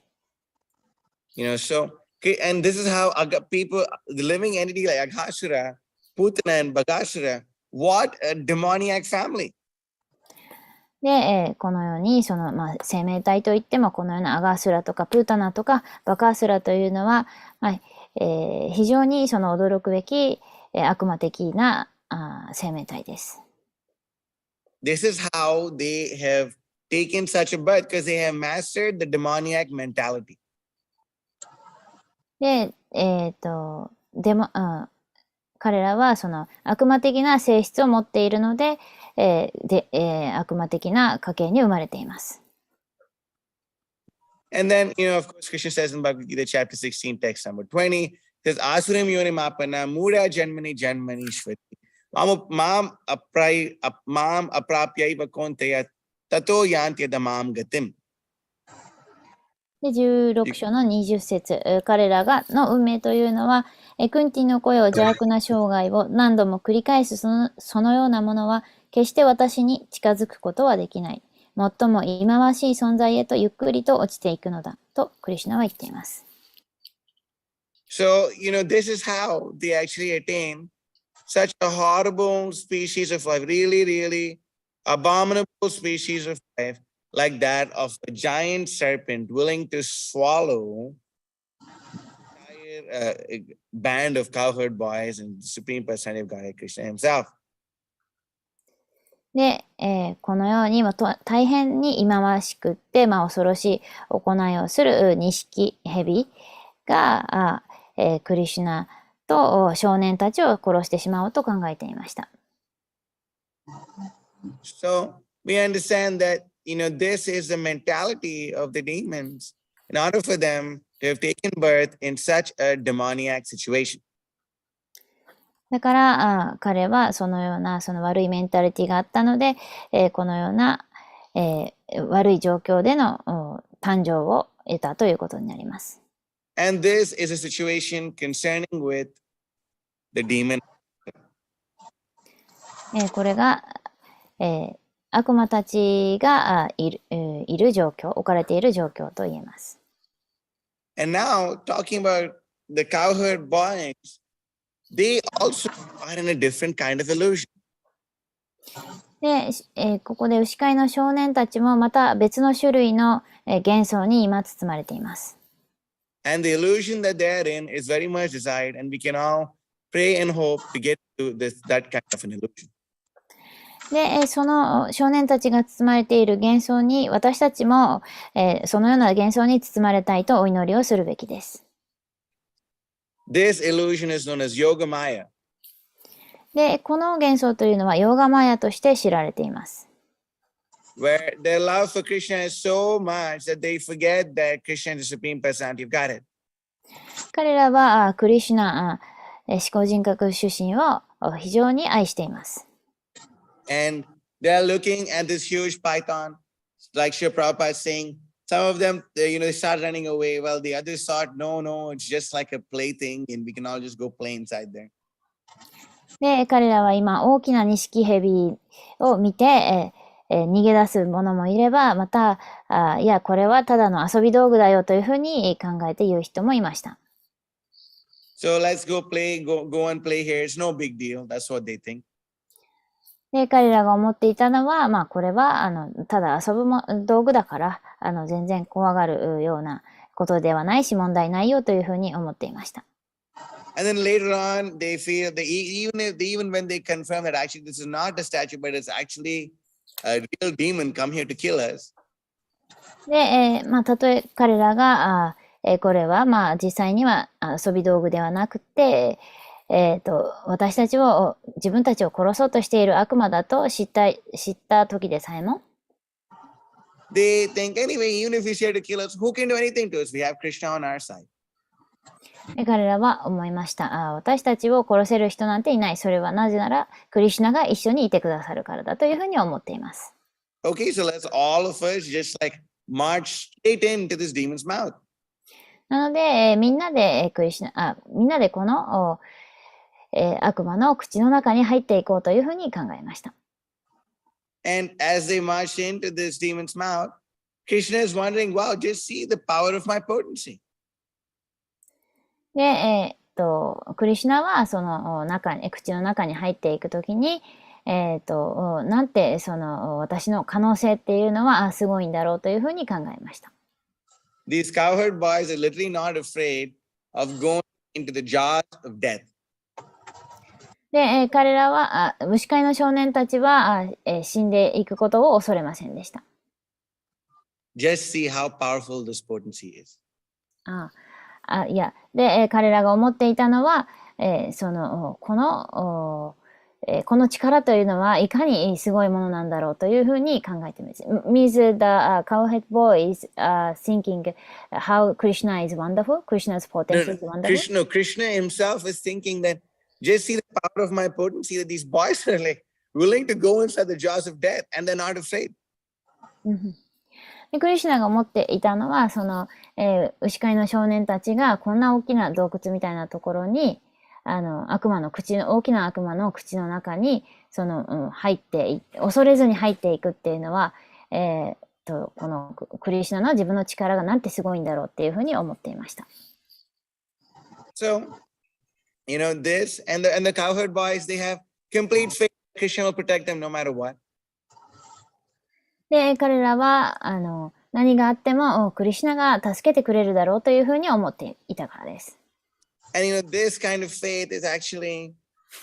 So, okay, and this is how people, the living entity like Aghasura, Putana, and Bagasura, what a demoniac family.
で、このように、生命体といっても、このようなアガースラとかプータナとかバカースラというのは、非常に驚くべき、悪魔的な生命体です。
This is how they have taken such a birth because they have mastered the demoniac mentality.
で、彼らは悪魔的な性質を持っているので、悪魔的な家系に生まれています。
And then, of course, Krishna says in Bhagavad Gita, chapter 16, text number 20, says, Asuram yonim apana mura janmani janmanishvati. Mam aprapyaiva kontaya tato yantyadamam gatim.
で、16章の20節、彼らの運命というのは、クンティの声を邪悪な生涯を何度も繰り返すそのようなものは、決して私に近づくことはできない。最も忌まわしい存在へとゆっくりと落ちていくのだ、とクリシュナは言っています。
So, this is how they actually attain such a horrible species of life, really, really abominable species of life, like that of a giant serpent willing to swallow an entire band of cowherd boys and the Supreme Personality of Godhead Krishna himself.
で、このように大変に忌まわしくって、恐ろしい行いをする錦蛇が、クリシュナと少年たちを殺してしまおうと考えていました。
So we understand that, this is the mentality of the demons in order for them to have taken birth in such a demoniac situation.
だから彼はそのような悪いメンタリティがあったので、このような、悪い状況での誕生を得たということになります。
And this is a situation concerning with the demon.
これが、悪魔たちがいる状況、置かれている状況と言えます。
And now talking about the cowherd boys, they also are in a different kind of illusion.
で、ここで牛飼いの少年たちもまた別の種類の幻想に今包まれています。
And the illusion that they're in is very much desired, and we can all pray and hope to get to that kind of an illusion.
で、その少年たちが包まれている幻想に私たちも、そのような幻想に包まれたいとお祈りをするべきです。
This illusion is known as Yoga Maya.
で、この幻想というのはヨーガマヤとして知られています。
Where their love for Krishna is so much that they forget that Krishna is the Supreme Personality of Godhead.
彼らはクリシュナ、思考人格出身を非常に愛しています。
And they are looking at this huge python, like Srila Prabhupada is saying, some of them, they start running away. Well, the others thought, no, it's just like a plaything and we can all just go play inside there.
で、彼らは今大きな錦蛇を見て、逃げ出す者もいれば、また、いや、これはただの遊び道具だよというふうに考えて言う人もいました。
So let's go and play here. It's no big deal. That's what they think.
で、彼らが思っていたのは、これは、ただ遊ぶ道具だから、全然怖がるようなことではないし、問題ないよというふうに思っていました。
And then later on, they feel that even when they confirm that actually this is not a statue, but it's actually a real demon come here to kill us.
で、たとえ彼らが、これは実際には遊び道具ではなくて、私たちを自分たちを殺そうとしている悪魔だと知った時でさえも、
They think anyway, even if he's here to kill us, who can do anything to us? We have Krishna on our side.
彼らは思いました。私たちを殺せる人なんていない。それはなぜならクリシュナが一緒にいてくださるからだというふうに思っています。
Okay, so let's all of us just like march straight into this demon's mouth.
なので、みんなでこの、悪魔の口の中に入っていこうというふうに考えました。
And as they marched into this demon's mouth, Krishna is wondering, wow, just see the power of my potency.
で、クリシュナはその口の中に入っていくときに、なんてその私の可能性っていうのはすごいんだろうというふうに考えました。
These cowherd boys are literally not afraid of going into the jaws of death.
で、彼らは、牛飼いの少年たちは、死んでいくことを恐れませんでした。
Just see how powerful this potency is.
いや、で、彼らが思っていたのは、この力というのはいかにすごいものなんだろうというふうに考えています。Means the cowherd boys thinking how Krishna is wonderful, Krishna's potency is wonderful.
Krishna himself is thinking that just see the power of my potency that these boys are like willing to go inside the jaws of death and they're not afraid.
でクリシュナが思っていたのは、その、牛飼いの少年たちがこんな大きな洞窟みたいなところに、大きな悪魔の口の中に、恐れずに入っていくっていうのは、このクリシュナの自分の力がなんてすごいんだろうっていうふうに思っていました。
So, this and the cowherd boys, they have complete faith that Krishna will protect them no matter what.
で、彼らは、何があっても、クリシュナが助けてくれるだろうというふうに思っていたからです。
And this kind of faith is actually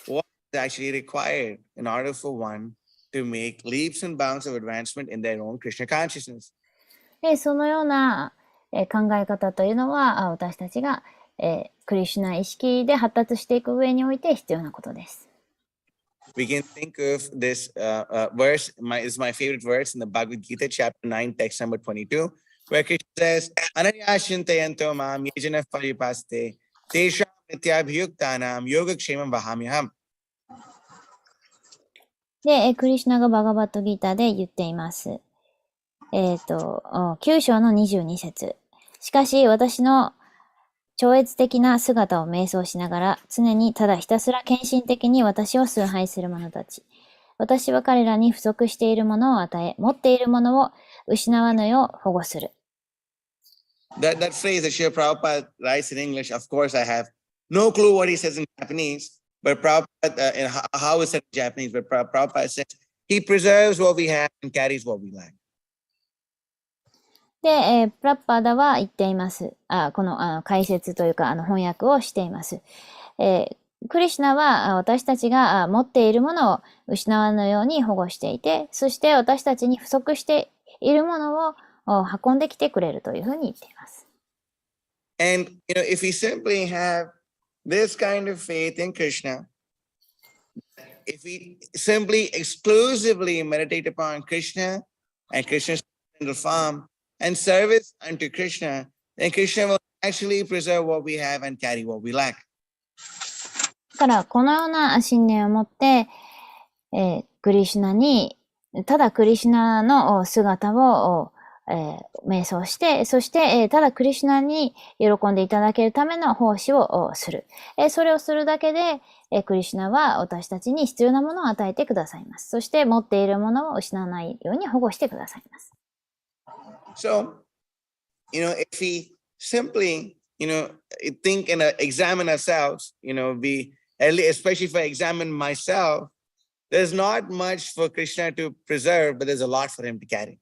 what is actually required in order for one to make leaps and bounds of advancement in their own Krishna consciousness.
で、そのような考え方というのは、私たちがクリシュナ意識で発達していく上において必要なことです。
We can think of this verse, is my favorite verse in the Bhagavad Gita, chapter 9, text number 22, where Krishna says, Ananyashintayanto mam yejana paripaste tesham nityabhyuktanam yogakshemam vahamyaham.
で、クリシュナがバガバットギーターで言っています。9章の22節。しかし、私の超越的な姿を瞑想しながら、常にただひたすら献身的に私を崇拝する者たち。私は彼らに不足しているものを与え、持っているものを失わぬよう保護する。
That phrase that Srila Prabhupada writes in English, of course I have no clue what he says in Japanese, but Prabhupada, and how it's said in Japanese, but Prabhupada says, he preserves what we have and carries what we lack.
で、プラッパーダは言っています。この解説というか翻訳をしています。クリシュナは私たちが持っているものを失わぬように保護していて、そして私たちに不足しているものを運んできてくれるというふうに言っています。
And if we simply have this kind of faith in Krishna, if we simply exclusively meditate upon Krishna and Krishna's form and service unto Krishna, then Krishna will actually preserve what we have and carry what we lack.
だからこのような信念を持って、クリシュナにただクリシュナの姿を瞑想して、そして、ただクリシュナに喜んでいただけるための奉仕をする。それをするだけで、クリシュナは私たちに必要なものを与えてくださいます。そして持っているものを失わないように保護してくださいます。
So, if we simply, think and examine ourselves, especially if I examine myself, there's not much for Krishna to preserve, but there's a lot for him to carry.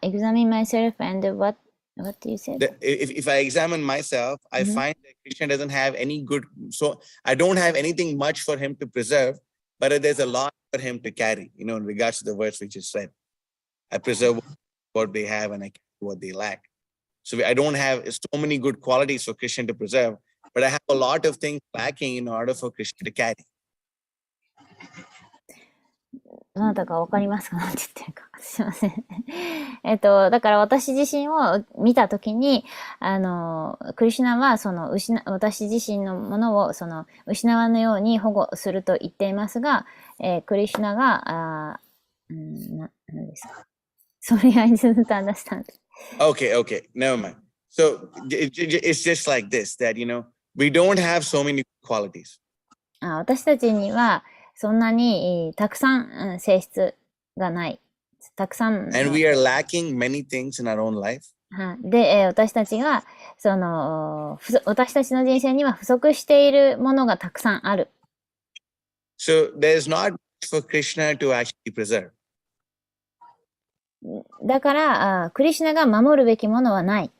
Examine myself and what do you say?
If I examine myself, I find that Krishna doesn't have any good, so I don't have anything much for him to preserve, but there's a lot for him to carry, in regards to the words we just read. I preserve what they have and I carry what they lack. So I don't have so many good qualities for Krishna to preserve, but I have a lot of things lacking in order for Krishna to carry.
どなたかわかりますか？なんて言ってるか。すいません。だから私自身を見たときに、クリシュナは私自身のものを失わぬように保護すると言っていますが、クリシュナが、何ですか？Sorry, I didn't understand.
Okay, never mind. So it's just like this, that, we don't have so many qualities.
私たちにはそんなにたくさん性質がない。たくさん
And we are lacking many things in our own life.
で、私たちが私たちの人生には不足しているものがたくさんある。
So there's not much for Krishna to actually preserve.
だからクリシュナが守るべきものはない。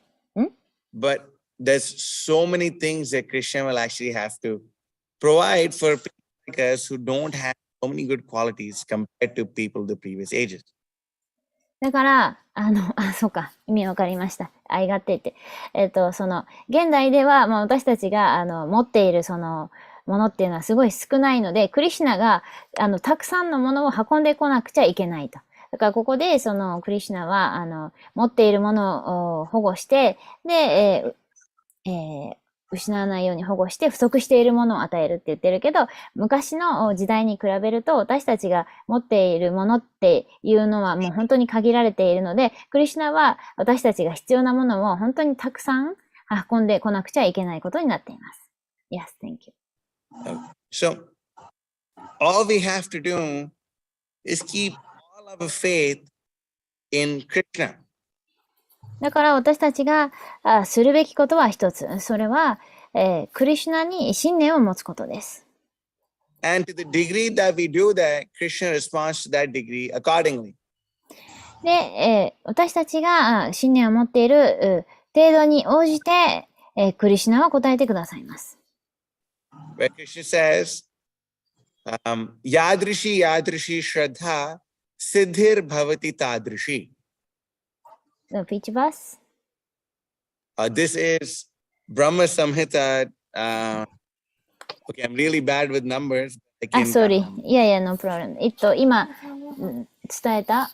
But there's so many things that Krishna will actually have to provide for people like us who don't have so many good qualities compared to people the previous ages.
だから、そうか、意味わかりました。愛がってって。現代では、私たちが、持っている、ものっていうのはすごい少ないので、クリシュナが、たくさんのものを運んでこなくちゃいけないと。だから、ここで、クリシュナは、持っているものを保護して、で、失わないように保護して不足しているものを与えるって言ってるけど、昔の時代に比べると私たちが持っているものっていうのはもう本当に限られているので、クリシュナは私たちが必要なものを本当にたくさん運んでこなくちゃいけないことになっています。Yes, thank you.
So, all we have to do is keep all our faith in Krishna.
だから私たちがするべきことは一つ。それは、クリシュナに信念を持つことです。
And to the degree that we do that, Krishna responds to that degree accordingly.
で、私たちが信念を持っている程度に応じて、クリシュナは答えてくださいます。
Where Krishna says, Yadrishi Yadrishi Shraddha Siddhir Bhavati Tadrishi.
Which verse?
This is Brahma Samhita. Okay, I'm really bad with numbers.
Sorry. いやいや、no problem. 今、伝えた、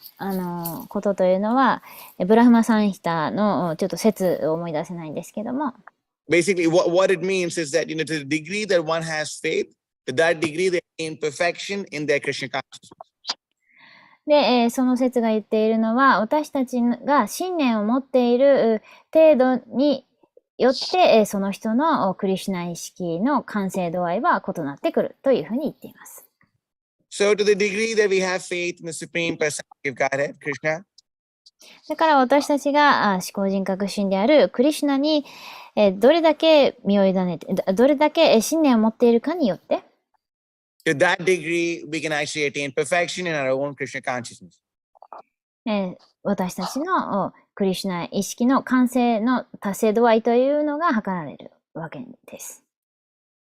ことというのは、ブラフマサンヒタのちょっと説を思い出せないんですけども。
Basically, what it means is that, to the degree that one has faith, to that degree they gain perfection in their Krishna consciousness.
で、その説が言っているのは、私たちが信念を持っている程度によって、その人のクリシュナ意識の完成度合いは異なってくるというふうに言っています。
So, to the degree that we have faith in the Supreme Personality of Godhead, Krishna.
だから私たちが思考人格心であるクリシュナにどれだけ身を委ねて、どれだけ信念を持っているかによって、
To that degree, we can actually attain perfection in our own Krishna consciousness.
私たちのクリシュナ意識の完成の達成度合いというのが測られるわけです。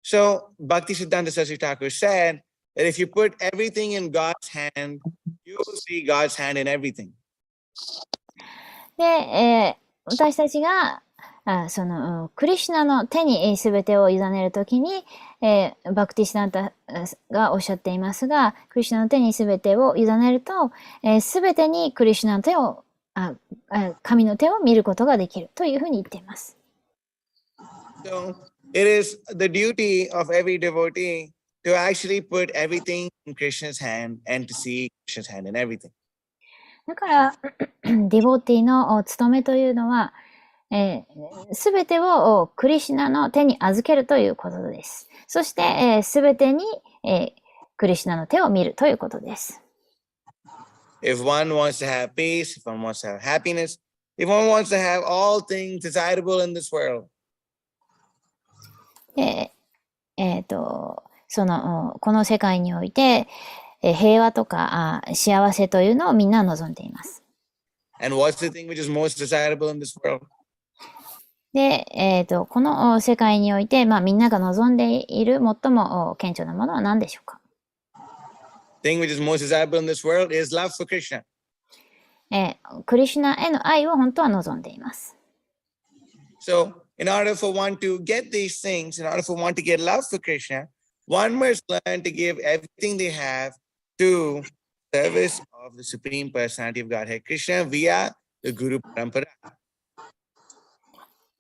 So, Bhaktisiddhanta Saraswati Thakur said that if you put everything in God's hand, you will see God's hand in everything.
で、私たちがクリシュナの手に全てを委ねるときに、バクティシダンタがおっしゃっていますが、クリシュナの手に全てを委ねると、全てにクリシュナの手を、神の手を見ることができるというふうに言っています。
So, it is the duty of every devotee to actually put everything in Krishna's hand and to see Krishna's hand in everything.
だから、ディボティの務めというのは、すべてをクリシュナの手に預けるということです。そして、すべてに、クリシュナの手を見るということです。
If one wants to have peace, if one wants to have happiness, if one wants to have all things desirable in this world.
この世界において、平和とか幸せというのをみんな望んでいます。
And what's the thing which is most desirable in this world?
で、この世界において、みんなが望んでいる最も顕著なものは何でしょうか？
Thing which is most desirable in this world is love for Krishna.
クリシュナへの愛を本当は望んでいます。
So, in order for one to get these things, in order for one to get love for Krishna, one must learn to give everything they have to service of the Supreme Personality of Godhead, Krishna, via the Guru Parampara.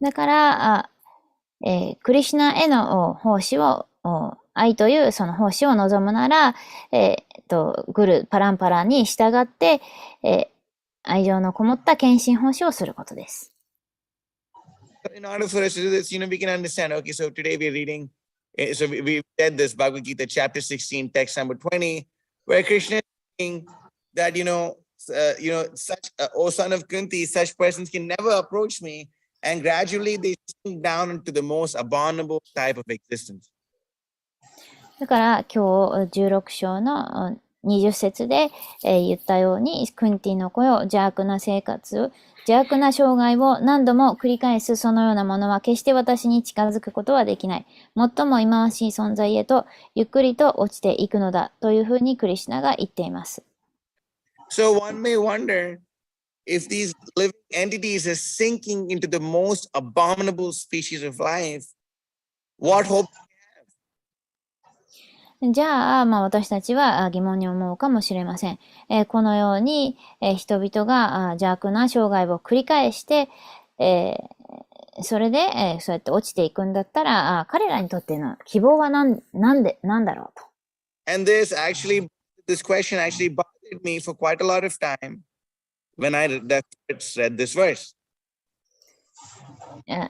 だから、クリシュナへの奉仕を、愛というその奉仕を望むなら、グルパランパラに従って、愛情のこもった献身奉仕をすることです。
In order for us to do this, we can understand. Okay, so today we're reading. So we read this Bhagavad Gita, chapter 16, text number 20, where Krishna is saying that such O son of Kunti, such persons can never approach me, and gradually they sink down into the most abominable type of existence.
だから今日16章の20節で、言ったように、クンティの子よ、邪悪な生活、邪悪な生涯を何度も繰り返すそのようなものは決して私に近づくことはできない。最も忌まわしい存在へとゆっくりと落ちていくのだというふうにクリシュナが言っています。
So one may wonder if these living entities are sinking into the most abominable species of life, what hope?
じゃあ、私たちは疑問に思うかもしれません。このように、人々が邪悪な生涯を繰り返して、それで、そうやって落ちていくんだったら、彼らにとっての希望はなんだろうと。
And this question actually bothered me for quite a lot of time when I read this verse.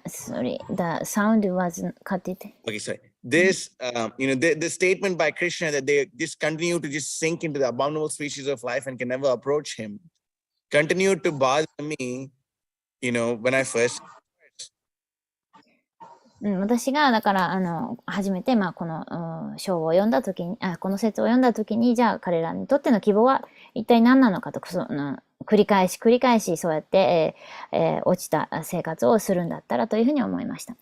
Sorry, the sound was cut it.
Okay, sorry. This, the statement by Krishna that they just continue to just sink into the abominable species of life and can never approach him, continued to bother me, when I first.
私が、だから、初めて、この章を読んだときに、この説を読んだときに、じゃあ彼らにとっての希望は一体何なのかと、繰り返し、そうやって、落ちた生活をするんだったらというふうに思いました。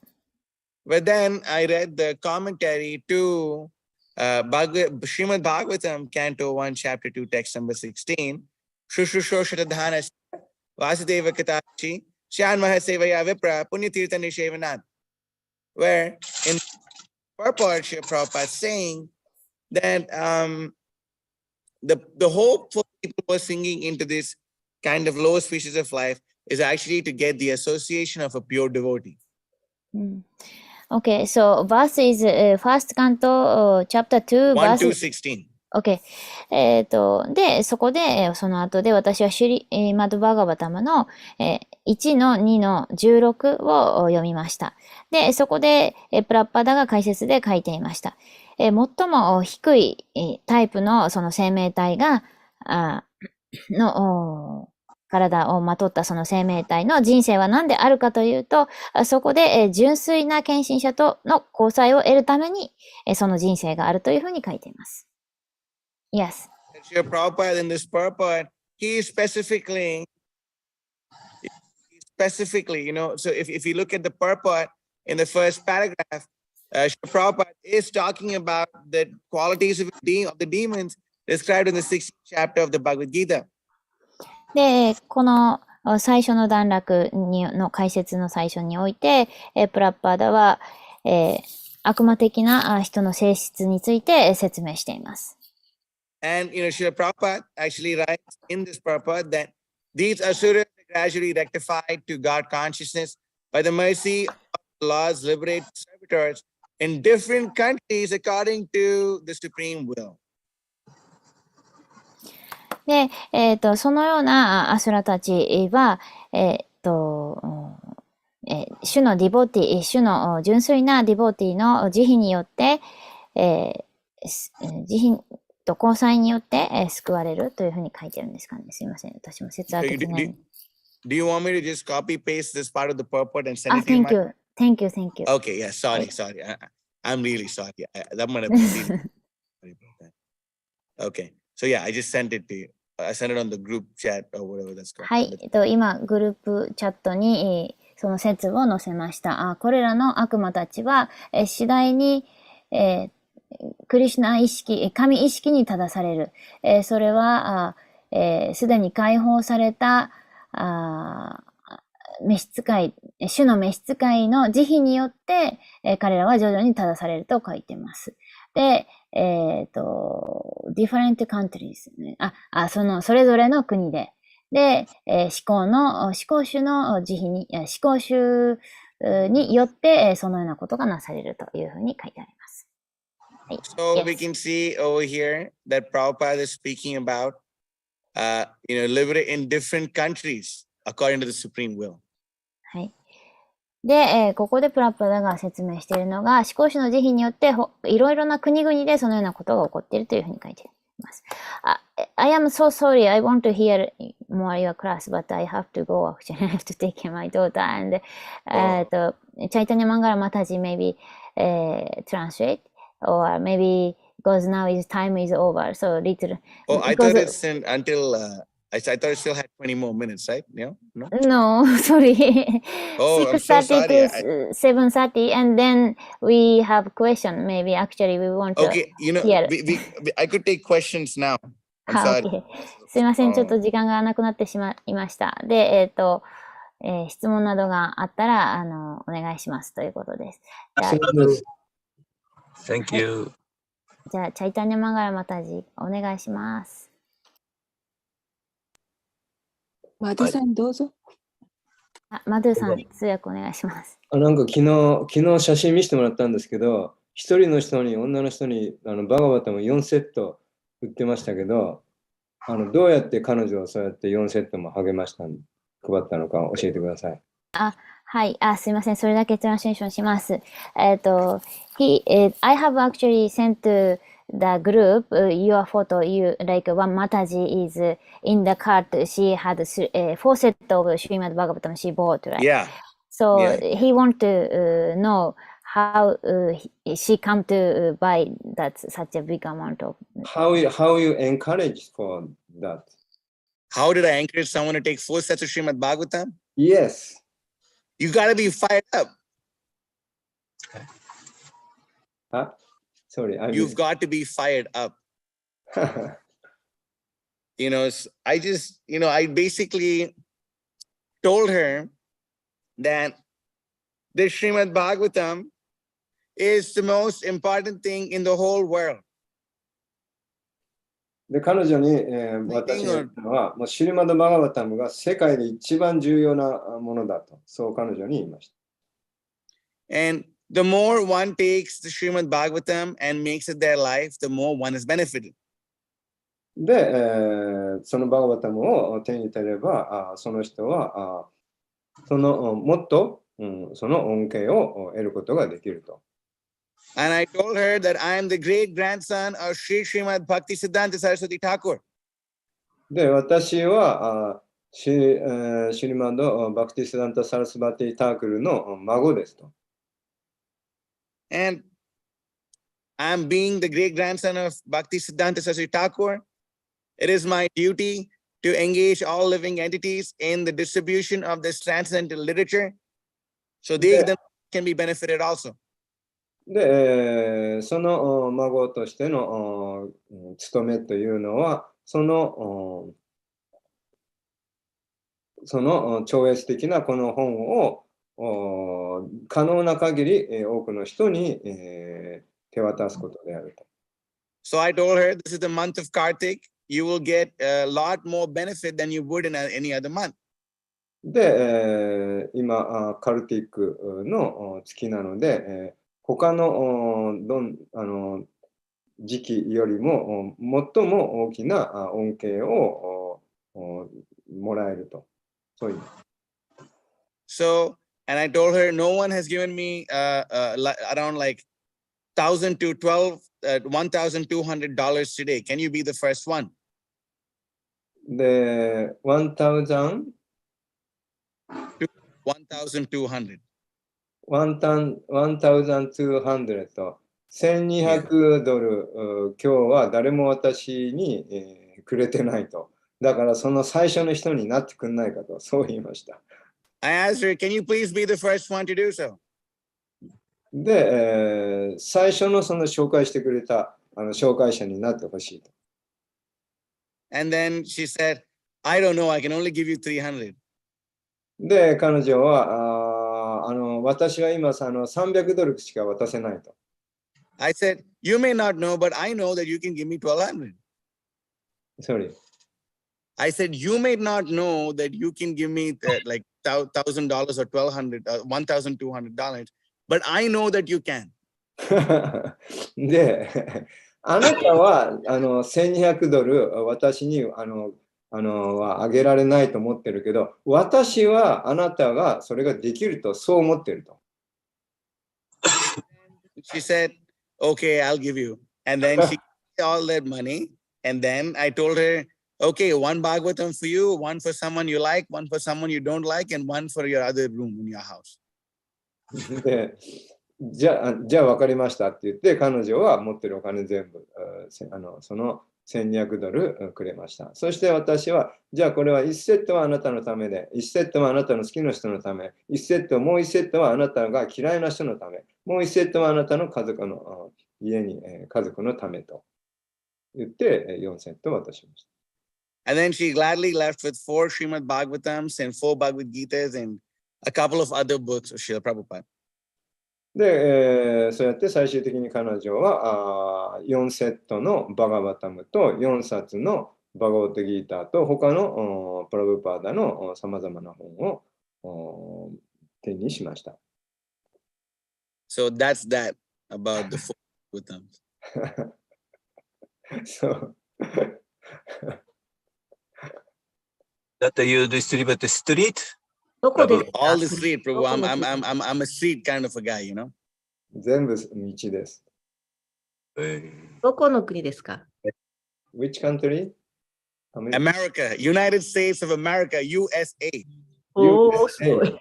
But then I read the commentary to Srimad Bhagavatam, Canto 1, Chapter 2, Text number 16. Shushusho Shatadhana Vasudeva Katachi Shan Mahasevaya Vipra Punyatirtha Nishevanat. Where in purport, Srila Prabhupada saying that the hope for people who are singing into this kind of low species of life is actually to get the association of a pure devotee.
Okay, so verse is first canto, chapter 2,
1 to 16.
Okay. で、そこで、その後で私はマドバガバタムの1の2の16を読みました。で、そこでプラッパダが解説で書いていました。最も低いタイプのその生命体が、体をまとったその生命体の人生は何であるかというと、そこで純粋な献身者との交際を得るために、その人生があるというふうに書いています。Yes.
Srila Prabhupada in this purport, he specifically, so if you look at the purport in the first paragraph, Srila Prabhupada is talking about the qualities of the demons described in the 16th chapter of the Bhagavad Gita.
で、この最初の段落の解説の最初において、プラッパーダは、悪魔的な人の性質について説明しています。
And, Srila Prabhupada actually writes in this purport that these asuras are gradually rectified to God consciousness by the mercy of the Lord's liberated servitors in different countries according to the supreme will.
で、そのようなアスラたちは、主のディボーティ、主の純粋なディボーティの慈悲によって、慈悲と交際によって、救われるというふうに書いてるんですかね。すいません。私も説明できない。
Do you want me to just copy paste this part of the purport and send it to you?
Thank you.
Okay, yeah, sorry. I'm really sorry. That might have been really sorry about that. Okay, so yeah, I just sent it to you. I sent it on the group chat or whatever that's called.
はい。今、グループチャットに、その説を載せました。これらの悪魔たちは、次第に、クリシュナ意識、神意識に正される。それは、すでに解放された、召使い、主の召使いの慈悲によって、彼らは徐々に正されると書いてます。で、different countries ね。それぞれの国で。で、思考主の慈悲に、思考主によって、そのようなことがなされるというふうに書いてあります。
So we can see over here that Prabhupada is speaking about live in different countries according to the supreme will.
はい。で、ここでプラプラが説明しているのが、思考主の慈悲によっていろいろな国々でそのようなことが起こっているというふうに書いています。I am so sorry. I want to hear more your class, but I have to go. Actually, I have to take care of my daughter. And Chaitanya Mangala Mataji maybe translate, or maybe because now his time is over. So little.
Oh, I thought it's until. I thought it still had 20 more minutes, right? No,
No, sorry.
Oh, I'm so
6:30
sorry.
to 7:30, and then we have question. Maybe actually we want to
Okay,
hear.
I could take questions now. I'm
は
sorry.
OK。すいません。ちょっと時間がなくなってしまいました。で、質問などがあったら、お願いしますということです。
Thank you.
じゃあ、チャイタニャマンガラマタジ、お願いします。
マドゥさん、どうぞ。
マドゥさん、通訳お願いします。
なんか昨日写真見せてもらったんですけど、一人の人に、女の人にバガバタも4セット売ってましたけど、どうやって彼女をそうやって4セットも配ったのか教えてください。
はい。すいません。それだけトランスレーションします。I have actually sent to the group your photo. Like one Mataji is in the cart. She had 4 set of Srimad Bhagavatam she bought, right?
Yeah.
So
Yeah.
he want to know how she come to buy that such a big amount of.
How you encourage for that?
How did I encourage someone to take 4 sets of Srimad Bhagavatam?
Yes.
You got to be fired up.
Huh? Sorry,
You've got to be fired up. I basically told her that the Srimad Bhagavatam is the most important thing in the whole world.
で、彼女に、私が言ったのは、もうシリマド・バガバタムが世界で一番重要なものだと、そう彼女に言いました。
And the more one takes the Srimad Bhagavatam and makes it their life, the more one is benefited.
で、そのバガバタムを手に入れれば、その人はもっと、その恩恵を得ることができると。
And I told her that I am the great grandson of Sri Srimad Bhakti Siddhanta Saraswati Thakur.
で、私はシリマド・バクティ・シダンタ・サラスバティ・タークルの孫ですと。
And I'm being the great grandson of Bhakti Siddhanta Saraswati Thakur. It is my duty to engage all living entities in the distribution of this transcendental literature, so they can be benefited also.
で、その孫としての務めというのは、その超越的なこの本を可能な限り多くの人に手渡すことであると。
So I told her, this is the month of Kartik. You will get a lot more benefit than you would in any other month.
で、今、カルティックの月なので、他の時期よりも最も大きな恩恵をもらえると。そういう。
So, and I told her, no one has given me around like $1,000 to $1,200 today. Can you be the first one?
で、1,200?
1,200.
1,200 と$1,200、今日は誰も私に、くれてないと。だからその最初の人になってくんないかと、そう言いました。
I asked her, can you please be the first one to do so?
で、最初のその紹介してくれた紹介者になってほしいと。
And then she said, I don't know, I can only give you $300.
で、彼女は、私は今$300しか渡せないと。
I said, you may not know, but I know that you can give me $1,200.
Sorry.
I said, you may not know that you can give me like $1,000 or $1,200, $1,200, but I know that you can.
で、あなたは$1,200私にはあげられないと思ってるけど、私はあなたがそれができるとそう思ってると。
She said, okay, I'll give you. And then she gave all that money. And then I told her, okay, one Bhagavatam for you, one for someone you like, one for someone you don't like, and one for your other room in your house.
で、じゃあ分かりましたって言って、彼女は持ってるお金全部、その1200ドルくれました。そして私は、じゃあこれは1セットはあなたのためで、1セットはあなたの好きな人のため、1セット、もう1セットはあなたが嫌いな人のため、もう1セットはあなたの家族の家に、家族のためと言って4セット渡しました。
And then she gladly left with 4 Srimad Bhagavatams and 4 Bhagavad Gitas and a couple of other books of Srila Prabhupada.
で、そうやって最終的に彼女は4セットのバガバタムと4冊のバガバタギーターと他のプラブパーダのさまざまな本を手にしました。
So that's that about the 4 Bhagavatams.
So,
that you distribute the street?
どこですか？
All the street, Prabhu.
どこの
I'm a street kind of a guy, you know.
全部道です。
どこの国ですか？
Which country?
America, United States of America, USA.
おー、す
USA
ごい。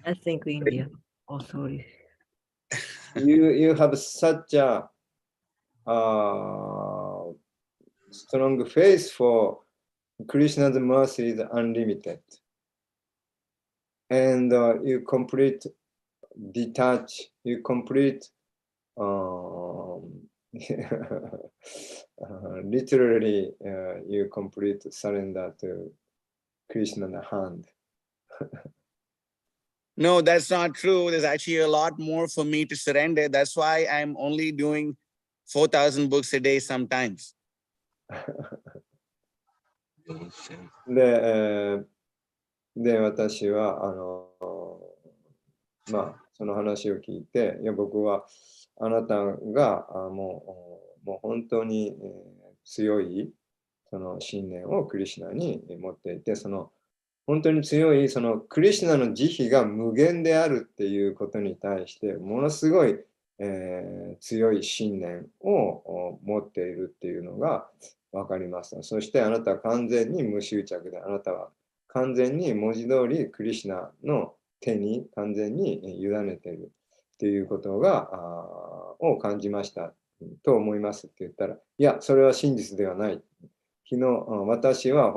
I think India. Oh, sorry.
You have such a strong faith for Krishna's mercy is unlimited. And you complete detach, you complete literally you complete surrender to Krishna's hand.
No, that's not true. There's actually a lot more for me to surrender. That's why I'm only doing 4,000 books a day sometimes.
で、私はその話を聞いて、いや僕はあなたがもう本当に強いその信念をクリシュナに持っていて、その本当に強いそのクリシュナの慈悲が無限であるっていうことに対してものすごい、強い信念を持っているっていうのが分かりました。そしてあなたは完全に無執着で、あなたは完全に文字通りクリシュナの手に完全に委ねているっていうことを感じましたと思いますって言ったら、いや、それは真実ではない。昨日、私は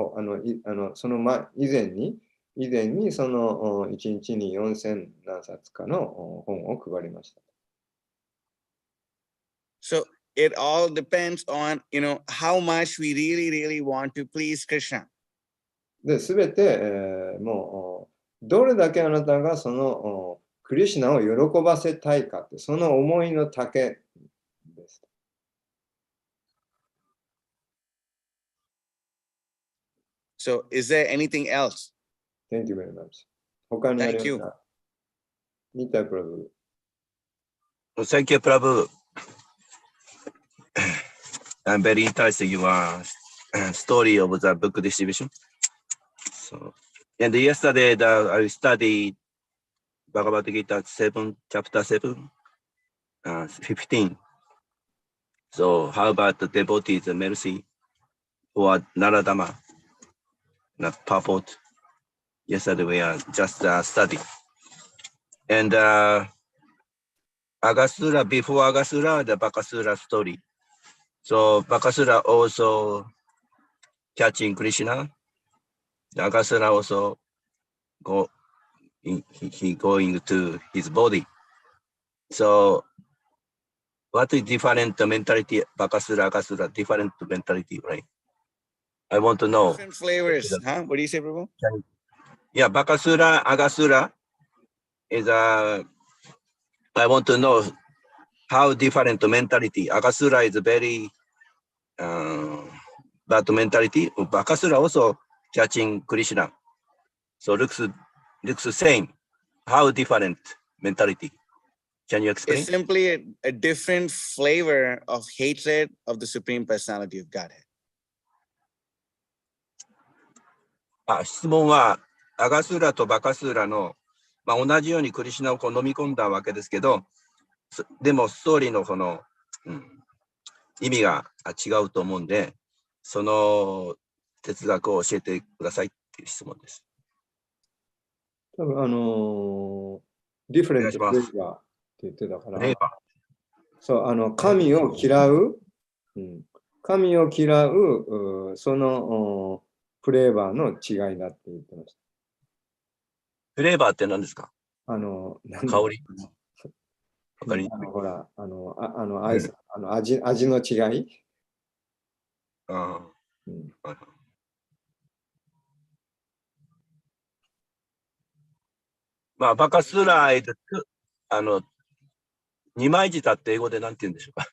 その以前にその1日に4000何冊かの本を配りました。
So it all depends on, how much we really want to please Krishna.
で、すべて、もう、どれだけあなたがそのクリシュナを喜ばせたいかって、その思いの丈です。
So is there anything else?
Thank you very much. 他にありますか？ニタプラブ。
Thank you, Prabhu. I'm very interested in your story of the book distribution. So, and yesterday I studied Bhagavad Gita 7, chapter 7, 15. So how about the devotees' mercy for Naradama, not purport? Yesterday we are just studying. And Agasura, before Agasura, the Bakasura story. So Bakasura also catching Krishna. The Agasura also he going to his body. So what is different mentality? Bakasura, Agasura, different mentality, right? I want to know.
Different flavors, huh? What do you say, Prabhu?
Yeah, Bakasura, Agasura is I want to know how different mentality. Agasura is very bad mentality. Bakasura also catching Krishna. So looks same. How different mentality? Can you explain?
It's simply a different flavor of hatred of the Supreme Personality of Godhead.
質問は、アガスーラとバカスーラの、同じようにクリシュナをこう飲み込んだわけですけど、でもストーリーのこの、意味が違うと思うんで、その哲学を教えてくださいっていう質問です。
多分ディフレントフレーバーって言ってたから、そう、神を嫌う、神を嫌う、そのフレーバーの違いだって言ってました。
フレーバーって何ですか？香り。わかりにくい。
ほら、味の違い。
バカスーラー、二枚舌って英語で何て言うんでしょうか。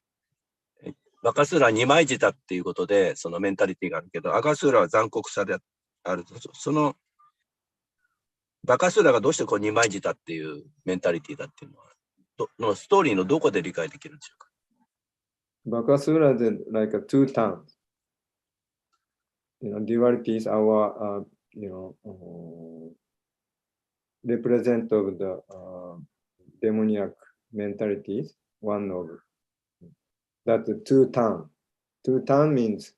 バカスーラー二枚舌っていうことで、そのメンタリティがあるけど、アガスーラーは残酷さであると。その、バカスーラーがどうしてこう二枚舌っていうメンタリティだっていうのは、ストーリーのどこで理解できるんでしょうか。
バカスーラーで、like a two tongues. Devotees our, represent of the demoniac mentalities, one of that two tongue. Two tongue means,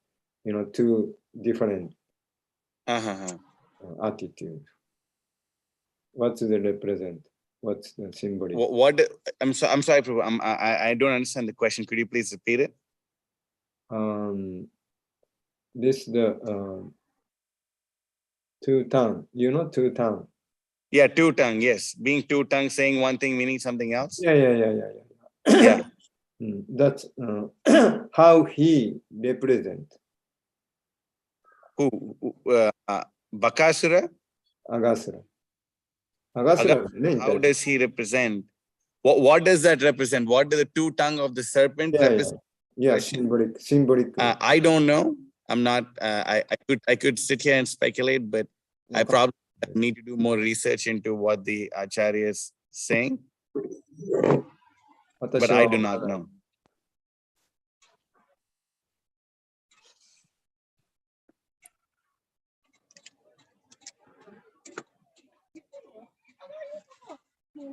two different attitude. What's the represent? What's the symbol?
I'm sorry, Prabhu. I don't understand the question. Could you please repeat it?
This the two tongue. Two tongue.
Yeah, two tongue. Yes, being two tongue, saying one thing, meaning something else.
Yeah. That's how he represent.
Who? Bakasura?
Agasura.
How does he represent? What does that represent? What does the two tongue of the serpent represent?
Yeah, symbolic.
I don't know. I'm not. I could sit here and speculate, but I probably need to do more research into what the Acharya is saying. But I do not know.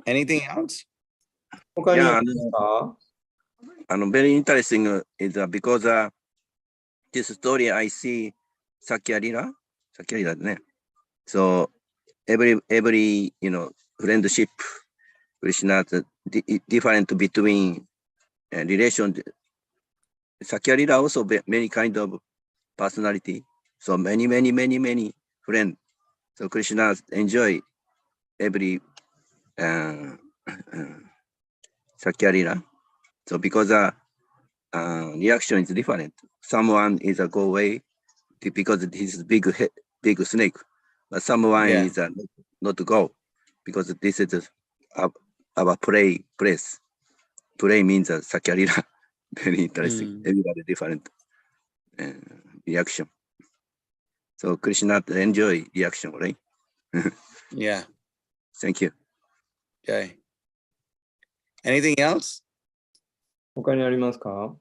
Anything else?
Yeah, very interesting is because this story I see Sakyalila, so every friendship, Krishna different between relation. Sakyalila also many kind of personality, so many friends. So Krishna enjoy every Sakyalila. So because reaction is different. Someone is a go away because this is big snake, but someone is not to go because this is our place. Play means Sakyalila. Very interesting. Everybody different reaction. So Krishna enjoy reaction, right?
Yeah.
Thank you.
Okay. Anything else?
他にありますか？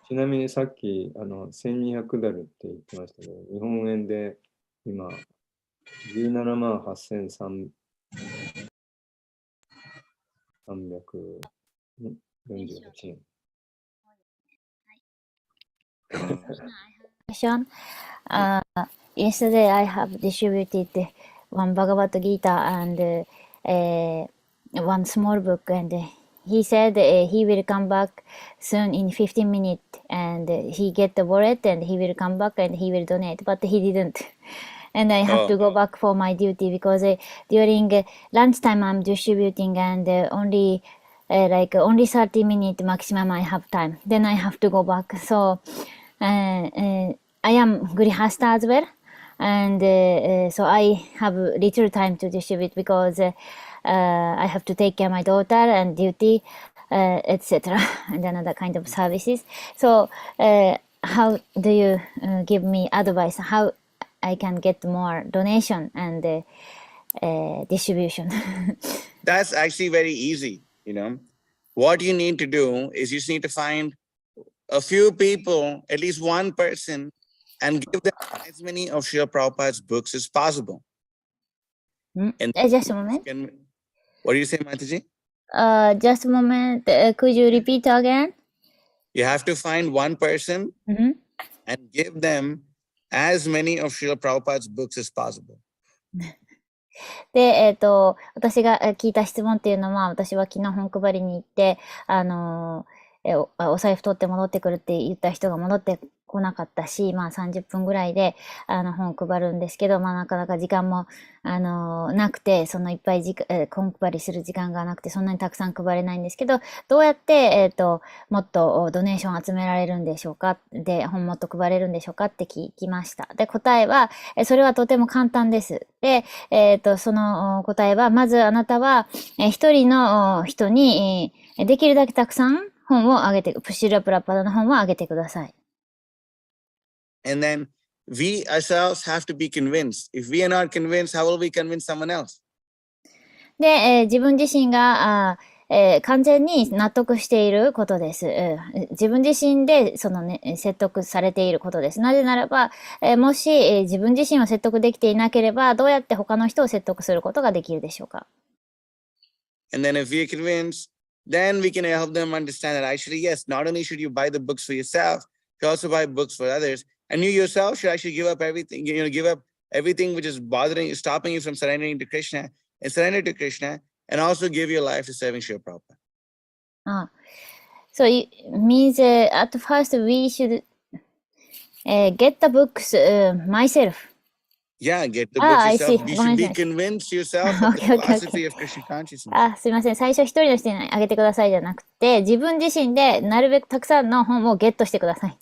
ちなみにさっき1200ダルって言ってましたけど、日本円で今17万8348円。
Yesterday I have distributed one Bhagavad Gita and one small book, and he said he will come back soon in 15 minutes, and he get the wallet and he will come back and he will donate, but he didn't. And I have to go back for my duty because during lunchtime I'm distributing and only 30 minutes maximum I have time. Then I have to go back. So I am Grihasta as well. And so I have little time to distribute because I have to take care of my daughter and duty, etc. and another kind of services. So how do you give me advice how I can get more donation and distribution?
That's actually very easy. What you need to do is you just need to find a few people, at least one person and give them as many of Srila Prabhupada's books as possible. And
just a moment.
what do you say, Mataji?
Just a moment. Could you repeat again?
You have to find one person and give them as many of Srila Prabhupada's books as possible.
で、私が聞いた質問っていうのは、私は昨日本配りに行って、お財布取って戻ってくるって言った人が戻ってこなかったし、まあ30分ぐらいで、本配るんですけど、まあなかなか時間も、なくて、そのいっぱい本配りする時間がなくて、そんなにたくさん配れないんですけど、どうやって、もっとドネーション集められるんでしょうかで、本もっと配れるんでしょうかって聞きました。で、答えは、それはとても簡単です。で、その答えは、まずあなたは、一人の人に、できるだけたくさん本をあげて、プシュラプラパダの本をあげてください。
And then we ourselves have to be convinced. If we are not convinced, how will we convince someone else?
で、自分自身が完全に納得していることです。自分自身で説得されていることです。なぜならば、もし、自分自身を説得できていなければ、どうやって他の人を説得することができるでしょうか。
And then if we are convinced, then we can help them understand that actually, yes, not only should you buy the books for yourself, you also buy books for others. And you yourself should actually give up everything, give up everything which is stopping you from surrendering to Krishna, and surrender to Krishna, and also give your life to serving Srila Prabhupada.
So it means at first we should get the books myself.
Yeah, get the books yourself. You should be convinced yourself of the philosophy of Krishna consciousness.
すいません。最初一人の人にあげてくださいじゃなくて、自分自身でなるべくたくさんの本をゲットしてください。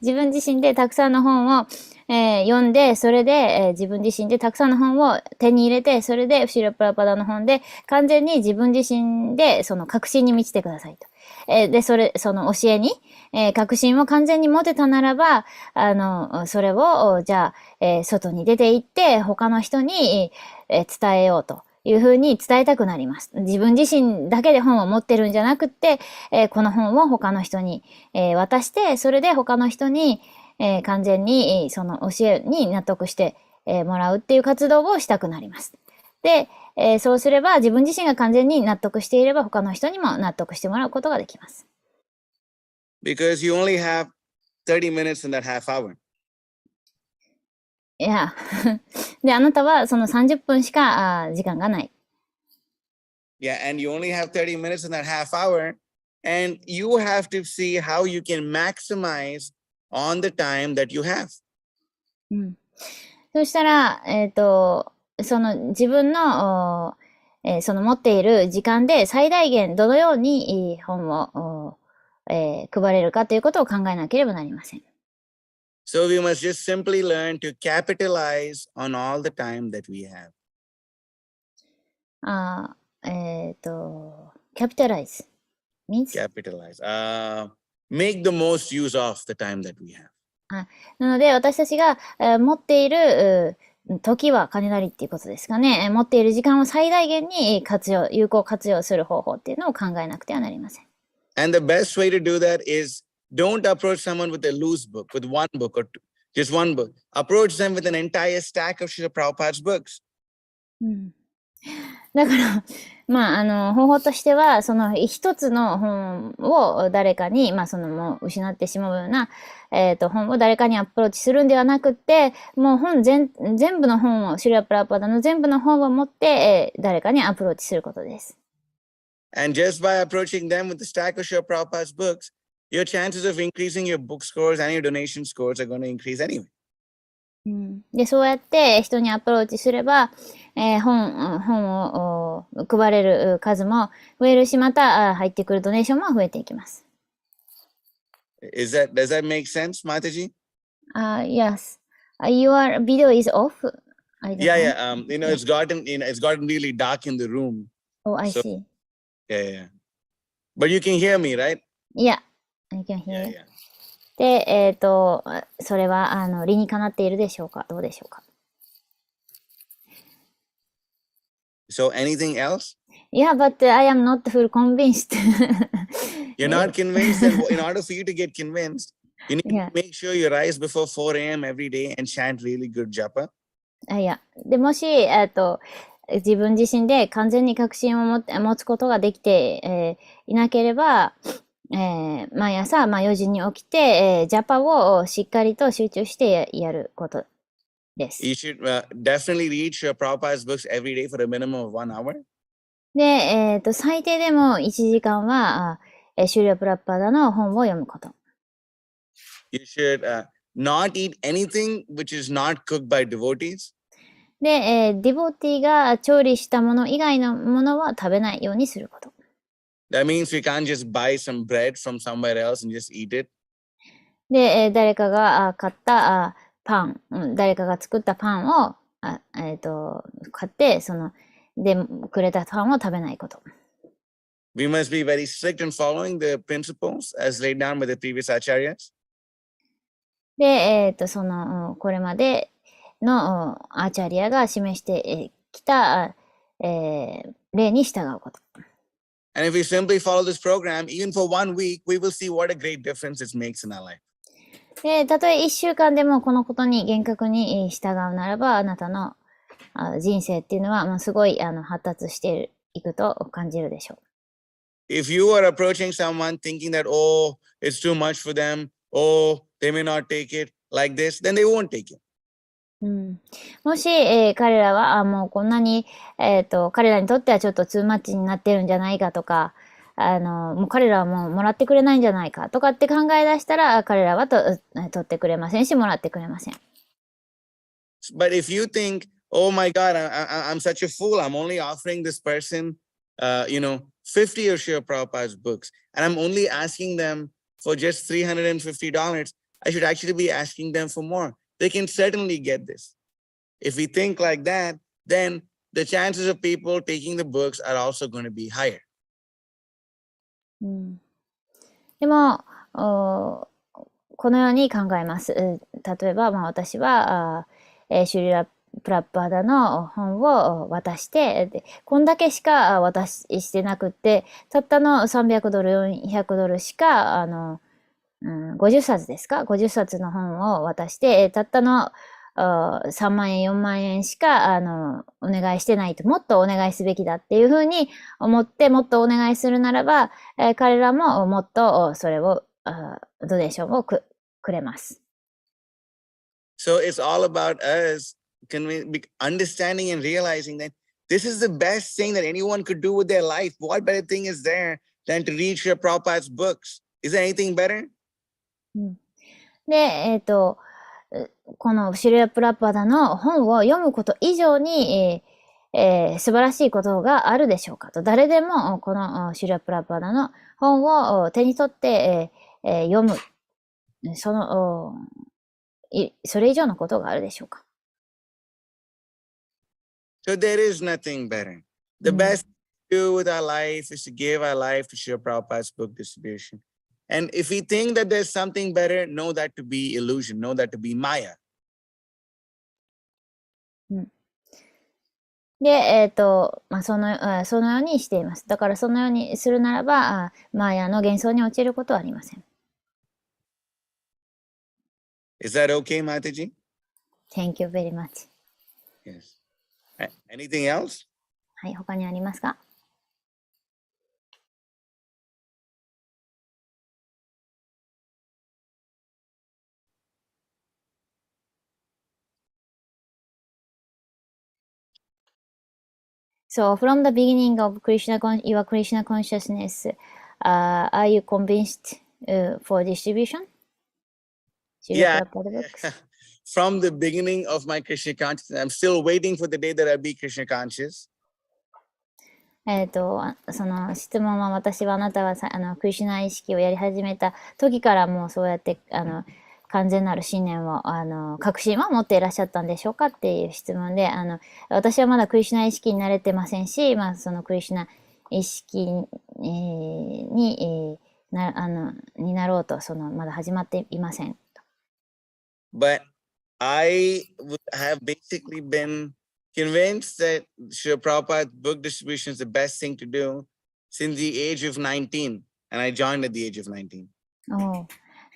自分自身でたくさんの本を、読んで、それで、自分自身でたくさんの本を手に入れて、それで、シュラプラパダの本で、完全に自分自身で、その確信に満ちてくださいと。で、その教えに、確信を完全に持てたならば、それを、じゃあ、外に出て行って、他の人に、伝えようと。いうふうに伝えたくなります。自分自身だけで本を持ってるんじゃなくって、この本を他の人に、渡して、それで他の人に、完全にその教えに納得して、もらうっていう活動をしたくなります。で、そうすれば自分自身が完全に納得していれば他の人にも納得してもらうことができます。
Because you only have 30 minutes in that half hour.
いや。で、あなたはその30分しか時間がない。
Yeah, and you only have 30 minutes in that half hour, and you have to see how you can maximize on the time that you have.
そしたら、その自分の、その持っている時間で最大限どのように本を、配れるかということを考えなければなりません。
So we must just simply learn to capitalize on all the time that we have.
Capitalize means?
Capitalize. Make the most use of the time that we have.
なので私たちが持っている時は金なりっていうことですかね。持っている時間を最大限に有効活用する方法っていうのを考えなくてはなりません。
And the best way to do that is don't approach someone with a loose book, with one book or just one book. Approach them with an entire stack of Srila Prabhupada's books.
だから、まあ、方法としては、その一つの本を誰かに、まあ、もう失ってしまうような、本を誰かにアプローチするんではなくって、もう全部の本を、シュリラプラパダの全部の本を持って、誰かにアプローチすることです。
And just by approaching them with the stack of Srila Prabhupada's books, your chances of increasing your book scores and your donation scores are going to increase anyway.
で、そうやって人にアプローチすれば、本を配れる数も増えるし、また入ってくるドネーションも増えていきます。
Does that make sense, Mataji?
Yes. Your video is off.
Yeah. It's gotten really dark in the room.
Oh, I see.
Yeah. But you can hear me, right?
Yeah, I can hear you. で、それは、理にかなっているでしょうか？どうでしょうか？
So anything else?
Yeah, but I am not full convinced.
You're not convinced, and in order for you to get convinced, You need
Yeah.
to make sure you rise before 4 a.m. every day and chant really good japa.
いや。で、もし、自分自身で完全に確信を持つことができて、いなければ、毎朝、4時に起きて、ジャパをしっかりと集中してやることです。
You should definitely read Srila Prabhupada's books every day for a minimum of 1 hour.
で、最低でも1時間は、シュリラ・プラッパーダの本を読むこと。
You should not eat anything which is not cooked by devotees.
で、ディボティが調理したもの以外のものは食べないようにすること。
That means we can't just buy some bread from somewhere else and just eat it.
で、誰かが買ったパン、誰かが作ったパンを買って、で、くれたパンを食べないこと。
We must be very strict in following the principles as laid down by the previous acharyas.
で、これまでのアーチャリアが示してきた、例に従うこと。
And if we simply follow this program, even for 1 week, we will see what a great difference it makes in our life.
で、たとえ1週間でもこのことに厳格に従うならば、あなたの人生っていうのは、すごい発達していくと感じるでしょう。
If you are approaching someone thinking that, oh, it's too much for them, oh, they may not take it like this, then they won't take it.
もし、彼らは、もうこんなに、彼らにとってはちょっとツーマッチになってるんじゃないかとか、もう彼らはもうもらってくれないんじゃないかとかって考え出したら、彼らは取ってくれませんし、もらってくれません。
But if you think, oh my God, I'm such a fool, I'm only offering this person, 50 of Srila Prabhupada's books, and I'm only asking them for just $350, I should actually be asking them for more. They can certainly get this. If we think like that, then the chances of people taking the books are also going to be higher.
でも、このように考えます。例えば、私は、シュリラ・プラッパーダの本を渡して、こんだけしか渡してなくって、たったの300ドル、400ドルしか、50冊ですか ?50 冊の本を渡して、たったの3万円、4万円しか、お願いしてないと、もっとお願いすべきだっていうふうに思って、もっとお願いするならば、彼らももっとそれを、ドネーションをくれます。
So it's all about us understanding and realizing that this is the best thing that anyone could do with their life. What better thing is there than to read Srila Prabhupada's books? Is there anything better?
で、このシュリラ・プラッパダの本を読むこと以上に、素晴らしいことがあるでしょうかと。誰でもこのシュリラ・プラッパダの本を手に取って、読む。それ以上のことがあるでしょうか。
So there is nothing better. The best to do with our life is to give our life to Srila Prabhupada's book distribution. And if we think that there's something better, know that to be illusion, know that to be Maya.
で、そのようにしています。だからそのようにするならば、マーヤの幻想に陥ることはありません。
Is that okay, Mataji?
Thank you very much.
Yes. Anything else?
はい、他にありますか？So from the beginning of your Krishna consciousness, are you convinced for distribution?
Yeah. From the beginning of my Krishna consciousness, I'm still waiting for the day that I be Krishna conscious.
その質問は私はあなたがクリシュナ意識をやり始めた時からもうそうやって完全なる信念を確信は持っていらっしゃったんでしょうかっていう質問で私はまだクリシュナ意識に慣れてませんし、そのクリシュナ意識になろうとまだ始まっていません。
But I have basically been convinced that Srila Prabhupada's book distribution is the best thing to do since the age of 19, and I joined at the age of 19.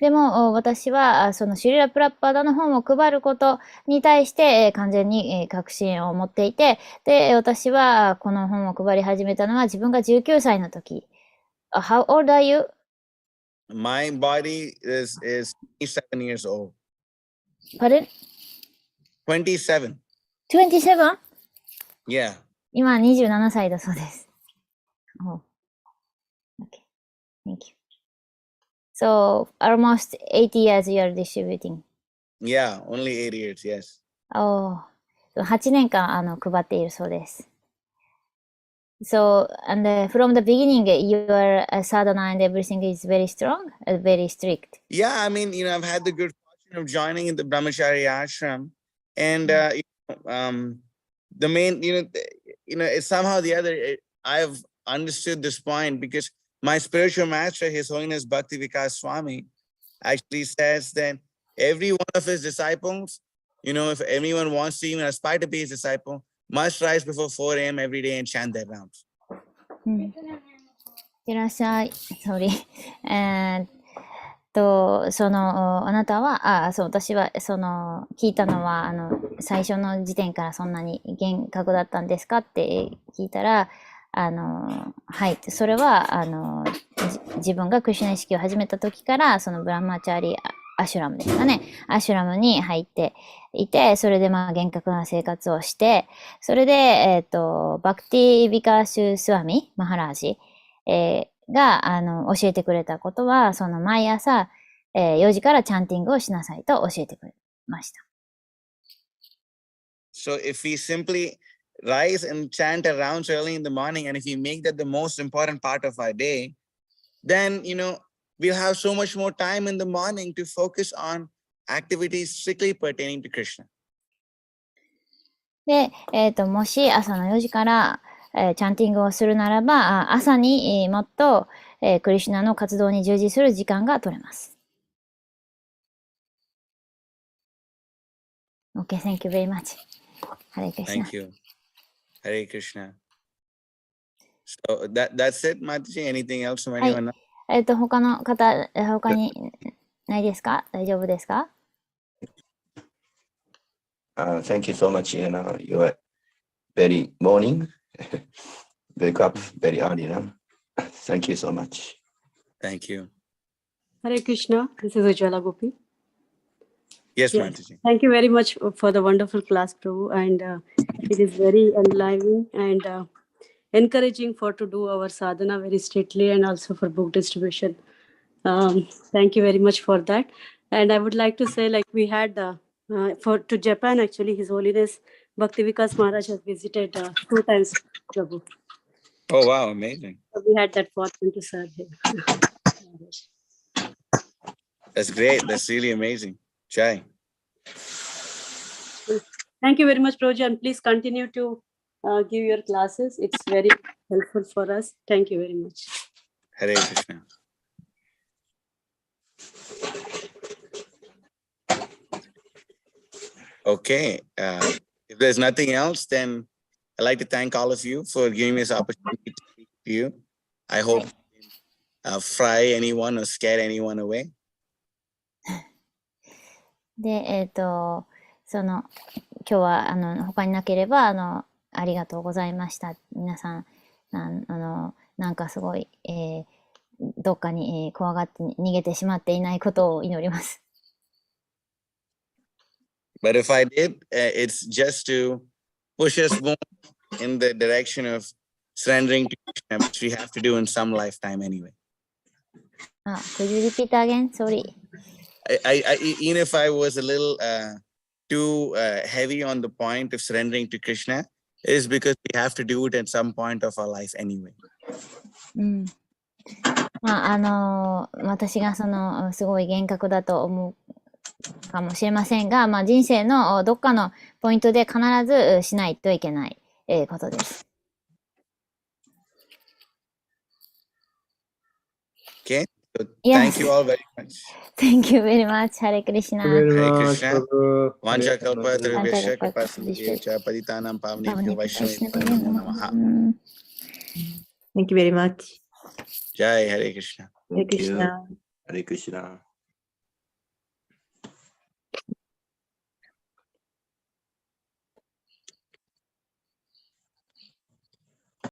でも、私は、そのシュリラ・プラッパーダの本を配ることに対して、完全に確信を持っていて、で、私はこの本を配り始めたのは自分が19歳の時。How old are you?
My body is 27 years old.
Pardon?
27.
27?
Yeah.
今27歳だそうです。Oh. Okay. Thank you. So, almost 80 years you are distributing.
Yeah, only 8 years, yes.
Oh. 8年間配っているそうです。So, and from the beginning, your sadhana and everything is very strong, very strict.
Yeah, I mean, I've had the good fortune of joining in the Brahmachari ashram, and the main, it's somehow the other. I've understood this point because my spiritual master, His Holiness Bhakti Vikas Swami, actually says that every one of his disciples, if anyone wants to even aspire to be his disciple, must rise before 4 a.m. every day and chant their rounds.
いらっしゃい。Sorry. あなたは、私は、聞いたのは、最初の時点からそんなに厳格だったんですかって聞いたら、はい。それは、自分がクリシュナ意識を始めた時から、そのブラマチャーリアシュラムですかね。アシュラムに入っていて、それで厳格な生活をして、それで、バクティ・ビカーシュ・スワミ・マハラージ、が、教えてくれたことは、毎朝、4時からチャンティングをしなさいと教えてくれました。
So if we simply rise and chant our rounds early in the morning, and if we make that the most important part of our day, then, we'll have so much more time in the morning to focus on activities strictly pertaining to Krishna.
で、もし朝の4時から、チャンティングをするならば、朝に、もっと、クリシュナの活動に従事する時間が取れます。Okay, thank you very much. Hare Krishna.
Thank you. Hare Krishna. So that's it, Mataji. Anything else from anyone?
他の方、他にないですか？大丈夫ですか？
Thank you so much. You are very morning. Wake up very early now. Thank you so much.
Thank you.
Hare Krishna. This is Ujjwala Gopi.
Yes,
Yes.
Mataji.
Thank you very much for the wonderful class, Prabhu. And it is very enlivening and encouraging to do our sadhana very strictly, and also for book distribution. Thank you very much for that. And I would like to say, like, we had to Japan, actually, His Holiness Bhakti Vikas Maharaj has visited 2 times, Prabhu.
Oh, wow. Amazing.
So we had that fortune to serve him.
That's great. That's really amazing. Jai.
Thank you very much, Prabhuji, and please continue to give your classes. It's very helpful for us. Thank you very much.
Hare Krishna. Okay. If there's nothing else, then I'd like to thank all of you for giving me this opportunity to speak to you. I hope fry anyone or scare anyone away.
で、今日は、他になければ、ありがとうございました。皆さん、なんかすごい、どっかに、怖がって逃げてしまっていないことを祈ります。
But if I did, it's just to push us more in the direction of surrendering to Krishna, which we have to do in some lifetime anyway.
Could you repeat again? Sorry.
Even if I was a little too heavy on the point of surrendering to Krishna, it is because we have to do it at some point of our life anyway.
私がすごい厳格だと思うかもしれませんが、人生のどっかのポイントで必ずしないといけないことです。
Okay, so thank you all very much.
Thank you very much. Hare Krishna.
Hare Krishna. Vancha kalpatarubhyascha kripasinubhyascha paditanam pavanebhyo vaishnavebhyo namo namaha.
Thank you very much.
Jai Hare Krishna.
Hare Krishna.
Hare Krishna.